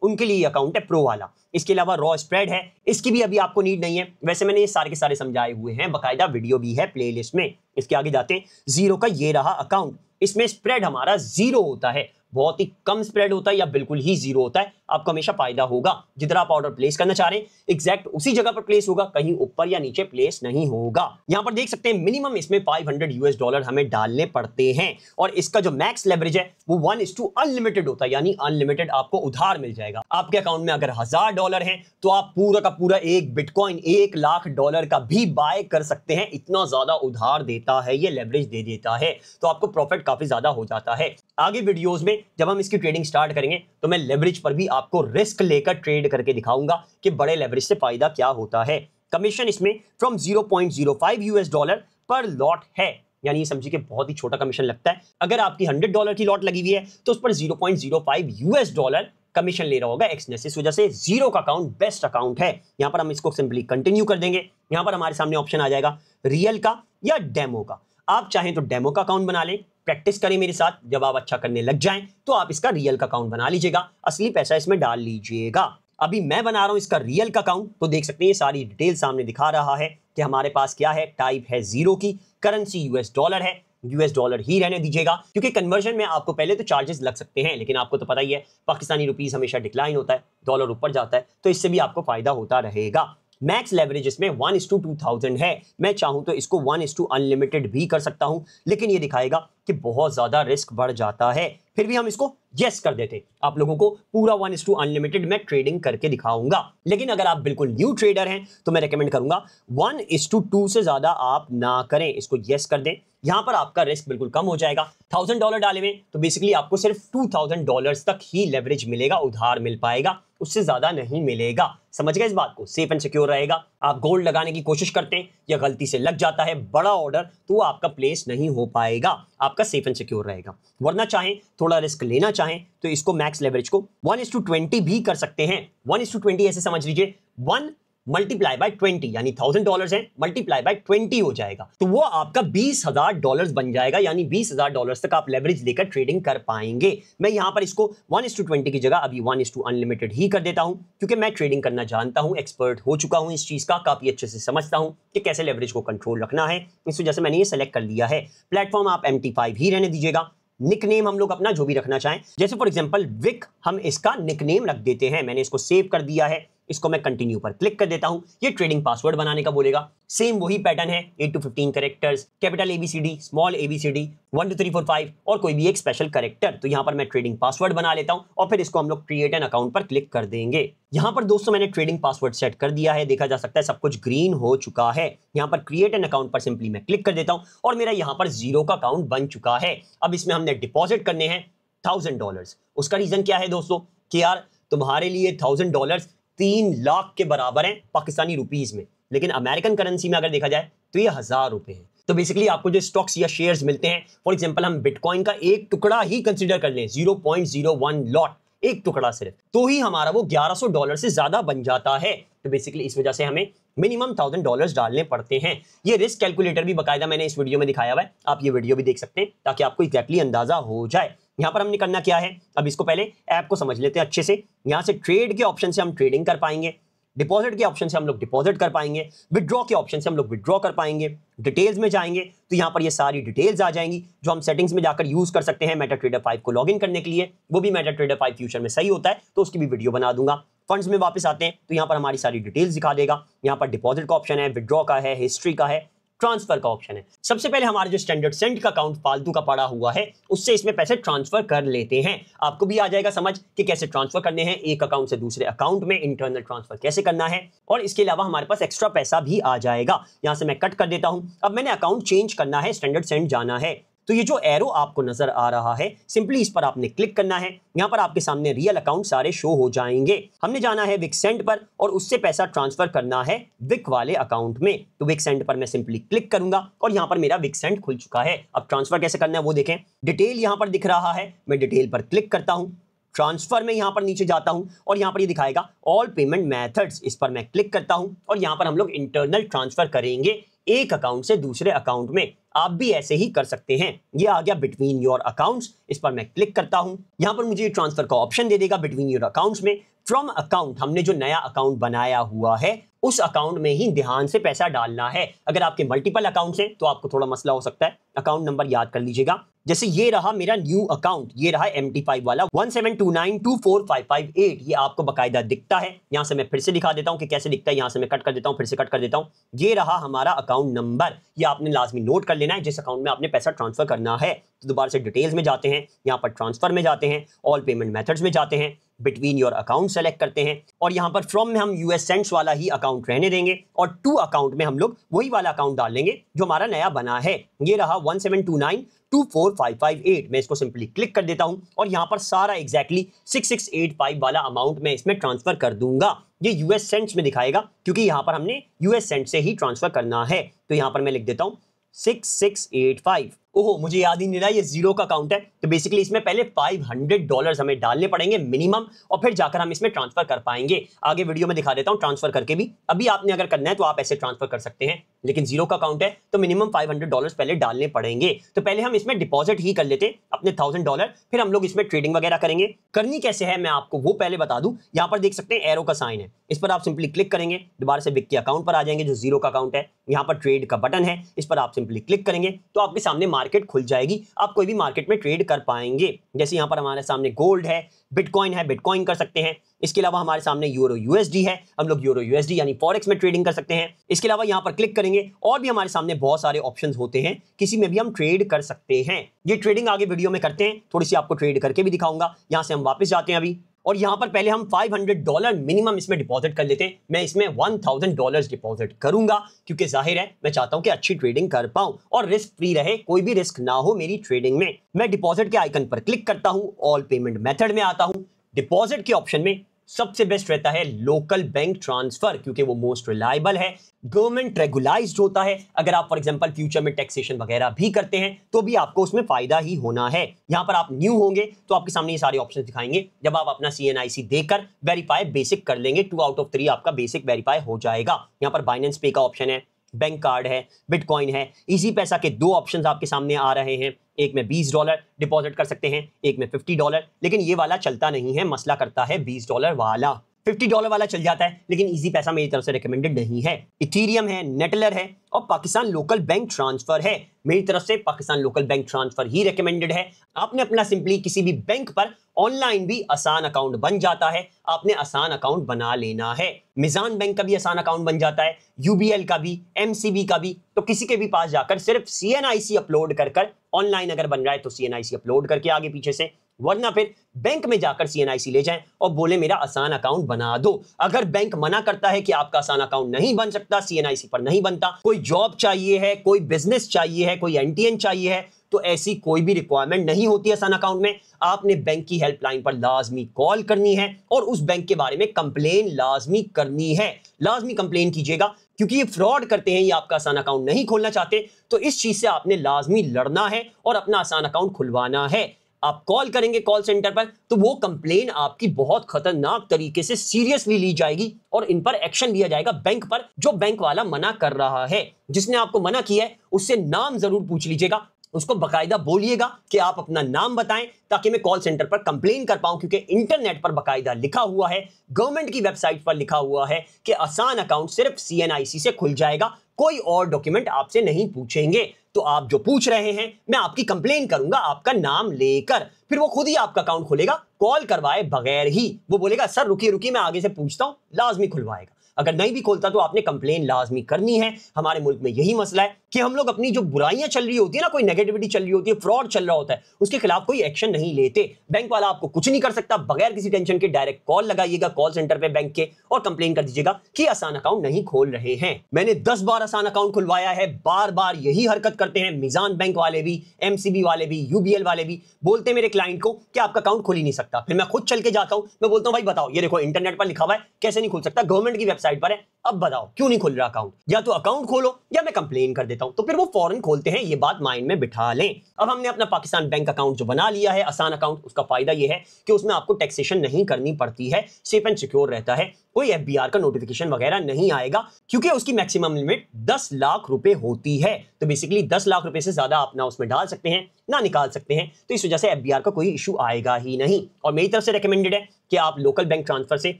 उनके लिए अकाउंट है प्रो वाला। इसके अलावा रॉ स्प्रेड है, इसकी भी अभी आपको नीड नहीं है। वैसे मैंने ये सारे के सारे समझाए हुए हैं, बकायदा वीडियो भी है प्लेलिस्ट में। इसके आगे जाते हैं, जीरो का ये रहा अकाउंट, इसमें स्प्रेड हमारा जीरो होता है, बहुत ही कम स्प्रेड होता है या बिल्कुल ही जीरो होता है। आपको हमेशा फायदा होगा। जिधर आप ऑर्डर प्लेस करना चाह रहे हैं एग्जैक्ट उसी जगह पर प्लेस होगा, कहीं ऊपर या नीचे प्लेस नहीं होगा। यहां पर देख सकते हैं मिनिमम इसमें $500 हमें डालने पड़ते हैं और इसका जो मैक्स लेवरेज है वो 1:2 अनलिमिटेड होता है, यानी अनलिमिटेड आपको उधार मिल जाएगा। आपके अकाउंट में अगर $1000 है तो आप पूरा का पूरा एक बिटकॉइन $1,00,000 का भी बाय कर सकते हैं। इतना ज्यादा उधार देता है ये, लेवरेज दे देता है, तो आपको प्रॉफिट काफी ज्यादा हो जाता है। आगे वीडियोस में जब हम इसकी ट्रेडिंग स्टार्ट करेंगे तो मैं लेवरेज पर भी आपको रिस्क लेकर ट्रेड करके दिखाऊंगा कि बड़े लेवरेज से फायदा क्या होता है। कमीशन इसमें फ्रॉम $0.05 पर लॉट है, यानी समझिए कि बहुत ही छोटा कमीशन लगता है। अगर आपकी $100 की लॉट लगी हुई है तो उस पर $0.05 कमीशन ले रहा होगा एक्सनेस। इस वजह से जीरो का अकाउंट बेस्ट अकाउंट है। यहां पर हम इसको सिंपली कंटिन्यू कर देंगे। यहां पर हमारे सामने ऑप्शन आ जाएगा रियल का या डेमो का। आप चाहें तो डेमो का अकाउंट बना लें, प्रैक्टिस करें मेरे साथ, जब आप अच्छा करने लग जाएं तो आप इसका रियल का अकाउंट बना लीजिएगा, असली पैसा इसमें डाल लीजिएगा। अभी मैं बना रहा हूं इसका रियल का अकाउंट, तो देख सकते हैं ये सारी डिटेल सामने दिखा रहा है कि हमारे पास क्या है। टाइप है जीरो की, करेंसी यूएस डॉलर है, यूएस डॉलर ही रहने दीजिएगा क्योंकि कन्वर्जन में आपको पहले तो चार्जेस लग सकते हैं, लेकिन आपको तो पता ही है पाकिस्तानी रुपीस हमेशा डिक्लाइन होता है, डॉलर ऊपर जाता है, तो इससे भी आपको फायदा होता रहेगा। मैक्स लेवरेज इसमें 1:2000 है। मैं चाहूं तो इसको 1:2 अनलिमिटेड भी कर सकता हूं, लेकिन ये दिखाएगा कि बहुत ज्यादा रिस्क बढ़ जाता है। फिर भी हम इसको यस कर देते। आप लोगों को पूरा 1:2 अनलिमिटेड मैं ट्रेडिंग करके दिखाऊंगा। लेकिन अगर आप बिल्कुल न्यू ट्रेडर हैं तो मैं रेकमेंड करूंगा 1:2 से ज्यादा आप ना करें, इसको यस कर दें। यहां पर आपका रिस्क बिल्कुल कम हो जाएगा। $1000 डाले हुए तो बेसिकली आपको सिर्फ $2000 तक ही लेवरेज मिलेगा, उधार मिल पाएगा, उससे ज्यादा नहीं मिलेगा। समझ गए इस बात को? सेफ एंड सिक्योर रहेगा। आप गोल्ड लगाने की कोशिश करते हैं या गलती से लग जाता है बड़ा ऑर्डर तो वो आपका प्लेस नहीं हो पाएगा, आपका सेफ एंड सिक्योर रहेगा। वरना चाहें थोड़ा रिस्क लेना चाहें तो इसको मैक्स लेवरेज को 1:20 भी कर सकते हैं। 1:20 ऐसे समझ लीजिए 1 मल्टीप्लाई बाय 20, यानी $1000 है, मल्टीप्लाई बाय 20 हो जाएगा, तो वो आपका $20,000 बन जाएगा, यानी $20,000 तक आप लेवरेज लेकर ट्रेडिंग कर पाएंगे। मैं यहां पर इसको 1:20 की जगह अभी 1:2 अनलिमिटेड ही कर देता हूं क्योंकि मैं ट्रेडिंग करना जानता हूं, एक्सपर्ट हो चुका हूं इस चीज का, काफी अच्छे से समझता हूं कि कैसे लेवरेज को कंट्रोल रखना है। इस वजह से मैंने ये सेलेक्ट कर लिया है। प्लेटफॉर्म आप MT5 ही रहने दीजिएगा। निकनेम हम लोग अपना जो भी रखना चाहें, जैसे फॉर एग्जांपल विक, हम इसका निकनेम रख देते हैं। मैंने इसको सेव कर दिया है, इसको मैं कंटिन्यू पर क्लिक कर देता हूं। ये ट्रेडिंग पासवर्ड बनाने का बोलेगा। सेम वही पैटर्न है, 8 to 15 characters, capital ABCD, small ABCD, 1 2 3 4 5 और कोई भी एक स्पेशल कैरेक्टर। तो यहां पर मैं ट्रेडिंग पासवर्ड बना लेता हूं और फिर इसको हम लोग क्रिएट एन अकाउंट पर क्लिक कर देंगे। यहां पर दोस्तों मैंने ट्रेडिंग पासवर्ड सेट कर दिया है, देखा जा सकता है सब कुछ ग्रीन हो चुका है। यहां पर क्रिएट एन अकाउंट पर सिंपली मैं क्लिक कर देता हूं और मेरा यहां पर जीरो का अकाउंट बन चुका है। अब इसमें हमने डिपॉजिट करने हैं $1000। उसका रीजन क्या है दोस्तों कि यार तुम्हारे लिए $1000 3 लाख के बराबर है पाकिस्तानी रुपीस में, लेकिन अमेरिकन करेंसी में अगर देखा जाए तो ये ₹1000 है। तो बेसिकली आपको जो स्टॉक्स या शेयर्स मिलते हैं, फॉर एग्जांपल हम बिटकॉइन का एक टुकड़ा ही कंसीडर कर लें, 0.01 लॉट, एक टुकड़ा सिर्फ, तो ही हमारा वो $1100 से ज्यादा बन जाता है। तो बेसिकली इस वजह से हमें मिनिमम $1000 डालने पड़ते हैं। ये रिस्क कैलकुलेटर भी बकायदा मैंने इस वीडियो में दिखाया हुआ है, आप ये वीडियो भी देख सकते हैं ताकि आपको एग्जैक्टली अंदाजा हो जाए। यहां पर हमने करना क्या है, अब इसको पहले ऐप को समझ लेते हैं अच्छे से। यहां से ट्रेड के ऑप्शन से हम ट्रेडिंग कर पाएंगे, डिपॉजिट के ऑप्शन से हम लोग डिपॉजिट कर पाएंगे, विड्रॉ के ऑप्शन से हम लोग विड्रॉ कर पाएंगे। डिटेल्स में जाएंगे तो यहां पर ये सारी डिटेल्स आ जाएंगी जो हम सेटिंग्स में जाकर यूज कर सकते हैं मेटाट्रेडर 5 को लॉगिन करने के लिए। वो भी मेटाट्रेडर 5 फ्यूचर में सही होता है तो उसकी भी वीडियो बना दूंगा। फंड्स में वापस आते हैं तो यहां पर हमारी सारी डिटेल्स दिखा देगा। यहां पर डिपॉजिट का ऑप्शन है, विड्रॉ का है, हिस्ट्री का है, ट्रांसफर का ऑप्शन है। सबसे पहले हमारा जो स्टैंडर्ड सेंट का अकाउंट फालतू का पड़ा हुआ है उससे इसमें पैसे ट्रांसफर कर लेते हैं। आपको भी आ जाएगा समझ कि कैसे ट्रांसफर करने हैं, एक अकाउंट से दूसरे अकाउंट में इंटरनल ट्रांसफर कैसे करना है। और इसके अलावा हमारे पास एक्स्ट्रा पैसा भी आ जाएगा। यहां से मैं कट कर देता हूं। अब मैंने अकाउंट चेंज करना है, स्टैंडर्ड सेंट जाना है, तो ये जो एरो आपको नजर आ रहा है सिंपली इस पर आपने क्लिक करना है। यहां पर आपके सामने रियल अकाउंट सारे शो हो जाएंगे। हमने जाना है विक सेंड पर और उससे पैसा ट्रांसफर करना है विक वाले अकाउंट में। तो विक सेंड पर मैं सिंपली क्लिक करूंगा और यहां पर मेरा विक सेंड खुल चुका है। अब ट्रांसफर कैसे करना है वो देखें। डिटेल यहां पर दिख रहा है, मैं डिटेल पर क्लिक करता हूं, ट्रांसफर में यहां पर नीचे जाता हूं और यहां पर ये दिखाएगा ऑल पेमेंट मेथड्स, इस पर मैं क्लिक करता हूं और यहां पर हम लोग इंटरनल ट्रांसफर करेंगे एक अकाउंट से दूसरे अकाउंट में। आप भी ऐसे ही कर सकते हैं। ये आ गया बिटवीन योर अकाउंट्स, इस पर मैं क्लिक करता हूं। यहां पर मुझे ट्रांसफर का ऑप्शन दे देगा बिटवीन योर अकाउंट्स में। फ्रॉम अकाउंट, हमने जो नया अकाउंट बनाया हुआ है उस अकाउंट में ही ध्यान से पैसा डालना है। अगर आपके मल्टीपल अकाउंट्स हैं तो आपको थोड़ा मसला हो सकता है। अकाउंट नंबर याद कर लीजिएगा। जैसे ये रहा मेरा न्यू अकाउंट, ये रहा MT5 वाला 172924558, ये आपको बकायदा दिखता है। यहां से मैं फिर से दिखा देता हूं कि कैसे दिखता है। यहां से मैं कट कर देता हूं, फिर से कट कर देता हूं। ये रहा हमारा अकाउंट नंबर, ये आपने लाजमी नोट कर लेना है जिस अकाउंट में आपने पैसा ट्रांसफर करना है। तो दोबारा से डिटेल्स में जाते हैं, यहाँ पर ट्रांसफर में जाते हैं, ऑल पेमेंट मेथड्स में जाते हैं, बिटवीन योर अकाउंट सेलेक्ट करते हैं और यहाँ पर फ्रॉम में हम US सेंट्स वाला ही अकाउंट रहने देंगे और टू अकाउंट में हम लोग वही वाला अकाउंट डाल लेंगे जो हमारा नया बना है। ये रहा 172924558। मैं इसको सिंपली क्लिक कर देता हूं और यहाँ पर सारा एग्जैक्टली 6685 वाला अमाउंट मैं इसमें ट्रांसफर कर दूंगा। ये US सेंट्स में दिखाएगा क्योंकि यहाँ पर हमने US सेंट से ही ट्रांसफर करना है। तो यहाँ पर मैं लिख देता हूं 6685। ओहो, मुझे याद ही नहीं रहा ये जीरो का अकाउंट है। तो बेसिकली इसमें पहले $500 हमें डालने पड़ेंगे मिनिमम और फिर जाकर हम इसमें ट्रांसफर कर पाएंगे। आगे वीडियो में दिखा देता हूं ट्रांसफर करके भी। अभी आपने अगर करना है तो आप ऐसे ट्रांसफर कर सकते हैं, लेकिन जीरो का अकाउंट है तो मिनिमम $500 पहले डालने पड़ेंगे। तो पहले हम इसमें डिपॉजिट ही कर लेते अपने $1000, फिर हम लोग इसमें ट्रेडिंग वगैरह करेंगे। करनी कैसे है मैं आपको वो पहले बता दूं। यहाँ पर देख सकते हैं एरो का साइन है, इस पर आप सिंपली क्लिक करेंगे, दोबारा से बिग के अकाउंट पर आ जाएंगे जो जीरो का अकाउंट है। यहाँ पर ट्रेड का बटन है, इस पर आप सिंपली क्लिक करेंगे तो आपके सामने मार्केट खुल जाएगी। आप कोई भी मार्केट में ट्रेड कर पाएंगे। जैसे यहाँ पर हमारे सामने गोल्ड है, बिटकॉइन है, बिटकॉइन कर सकते हैं। इसके अलावा हमारे सामने यूरो USD है, हम लोग यूरो USD यानी फॉरेक्स में ट्रेडिंग कर सकते हैं। इसके अलावा यहाँ पर क्लिक करेंगे और भी हमारे सामने बहुत सारे ऑप्शंस होते हैं, किसी में भी हम ट्रेड कर सकते हैं। ये ट्रेडिंग आगे वीडियो में करते हैं, थोड़ी सी आपको ट्रेड करके भी दिखाऊंगा। यहाँ से हम वापस जाते हैं अभी और यहाँ पर पहले हम $500 मिनिमम इसमें डिपॉजिट कर लेते हैं। मैं इसमें $1000 डिपॉजिट करूंगा क्योंकि जाहिर है मैं चाहता हूं कि अच्छी ट्रेडिंग कर पाऊं और रिस्क फ्री रहे, कोई भी रिस्क ना हो मेरी ट्रेडिंग में। मैं डिपॉजिट के आइकन पर क्लिक करता हूं, ऑल पेमेंट मेथड में आता हूं। डिपॉजिट के ऑप्शन में सबसे बेस्ट रहता है लोकल बैंक ट्रांसफर क्योंकि वो मोस्ट रिलायबल है, गवर्नमेंट रेगुलाइज्ड होता है। अगर आप फॉर एग्जांपल फ्यूचर में टैक्सेशन वगैरह भी करते हैं तो भी आपको उसमें फायदा ही होना है। यहां पर आप न्यू होंगे तो आपके सामने ये सारे ऑप्शंस दिखाएंगे। जब आप अपना CNIC देकर वेरीफाई बेसिक कर लेंगे 2 आउट ऑफ 3 आपका बेसिक वेरीफाई हो जाएगा। यहां पर बाइनेंस पे का ऑप्शन है, बैंक कार्ड है, बिटकॉइन है, इजी पैसा के 2 ऑप्शंस आपके सामने आ रहे हैं। एक में $20 डिपॉजिट कर सकते हैं, एक में $50, लेकिन ये वाला चलता नहीं है, मसला करता है $20 वाला। $50 वाला चल जाता है लेकिन इजी पैसा मेरी तरफ से रिकमेंडेड नहीं है। इथीरियम है, नेटलर है और पाकिस्तान लोकल बैंक ट्रांसफर है। मेरी तरफ से पाकिस्तान लोकल बैंक ट्रांसफर ही रिकमेंडेड है। आपने अपना सिंपली किसी भी बैंक पर ऑनलाइन भी आसान अकाउंट बन जाता है, आपने आसान अकाउंट बना लेना है। मिजान बैंक का भी आसान अकाउंट बन जाता है, UBL का भी, MCB का भी। तो किसी के भी पास जाकर सिर्फ CNIC अपलोड कर ऑनलाइन अगर बन रहा है तो CNIC अपलोड करके आगे पीछे से, वरना फिर बैंक में जाकर CNIC ले जाएं और बोले मेरा आसान अकाउंट बना दो। अगर बैंक मना करता है कि आपका आसान अकाउंट नहीं बन सकता, CNIC पर नहीं बनता, कोई जॉब चाहिए है, कोई बिजनेस चाहिए है, कोई NTN चाहिए है, तो ऐसी कोई भी रिक्वायरमेंट नहीं होती आसान अकाउंट में। आपने बैंक की हेल्पलाइन पर लाजमी कॉल करनी है और उस बैंक के बारे में कंप्लेन लाजमी करनी है। लाजमी कंप्लेन कीजिएगा क्योंकि ये फ्रॉड करते हैं, ये आपका आसान अकाउंट नहीं खोलना चाहते। तो इस चीज से आपने लाजमी लड़ना है और अपना आसान अकाउंट खुलवाना है। आप कॉल करेंगे कॉल सेंटर पर तो वो कंप्लेन आपकी बहुत खतरनाक तरीके से सीरियसली ली जाएगी और इन पर एक्शन लिया जाएगा बैंक पर, जो बैंक वाला मना कर रहा है। जिसने आपको मना किया है उससे नाम जरूर पूछ लीजिएगा, उसको बकायदा बोलिएगा कि आप अपना नाम बताएं ताकि मैं कॉल सेंटर पर कंप्लेन कर पाऊं, क्योंकि इंटरनेट पर बकायदा लिखा हुआ है, गवर्नमेंट की वेबसाइट पर लिखा हुआ है कि आसान अकाउंट सिर्फ CNIC से खुल जाएगा, कोई और डॉक्यूमेंट आपसे नहीं पूछेंगे। तो आप जो पूछ रहे हैं मैं आपकी कंप्लेन करूंगा आपका नाम लेकर, फिर वो खुद ही आपका अकाउंट खोलेगा कॉल करवाए बगैर ही। वो बोलेगा सर रुकिए रुकिए मैं आगे से पूछता हूं, लाजमी खुलवाएगा। अगर नहीं भी खोलता तो आपने कंप्लेन लाजमी करनी है। हमारे मुल्क में यही मसला है कि हम लोग अपनी जो बुराइयां चल रही होती है ना, कोई नेगेटिविटी चल रही होती है, फ्रॉड चल रहा होता है, उसके खिलाफ कोई एक्शन नहीं लेते। बैंक वाला आपको कुछ नहीं कर सकता, बगैर किसी टेंशन के डायरेक्ट कॉल लगाइएगा कॉल सेंटर पे बैंक के और कंप्लेन कर दीजिएगा कि आसान अकाउंट नहीं खोल रहे हैं। मैंने 10 बार आसान अकाउंट खुलवाया है, बार बार यही हरकत करते हैं मिजान बैंक वाले भी, MCB वाले भी, UBL वाले भी। बोलते मेरे क्लाइंट को कि आपका अकाउंट खुल ही नहीं सकता, फिर मैं खुद चल के जाता हूं, मैं बोलता हूं भाई बताओ, ये देखो इंटरनेट पर लिखा हुआ है कैसे नहीं खुल सकता, गवर्नमेंट की वेबसाइट पर है, अब बताओ क्यों नहीं खुल रहा अकाउंट, या तो अकाउंट खोलो या मैं कंप्लेन कर देता हूं। देता हूं, तो फिर वो फौरन खोलते हैं। ये बात माइंड में बिठा लें। अब हमने अपना पाकिस्तान बैंक अकाउंट जो बना लिया है, आसान अकाउंट, उसका फायदा ये है कि उसमें आपको टैक्सेशन नहीं करनी पड़ती है, सेफ एंड सिक्योर रहता है, कोई एफबीआर का नोटिफिकेशन वगैरह नहीं आएगा, क्योंकि उसकी मैक्सिमम लिमिट 10 लाख रुपए होती है। तो बेसिकली 10 लाख रुपए से ज्यादा आप ना उसमें डाल सकते हैं ना निकाल सकते हैं, तो इस वजह से एफबीआर का कोई इशू आएगा ही नहीं। और मेरी तरफ से रेकमेंडेड है कि आप लोकल बैंक ट्रांसफर से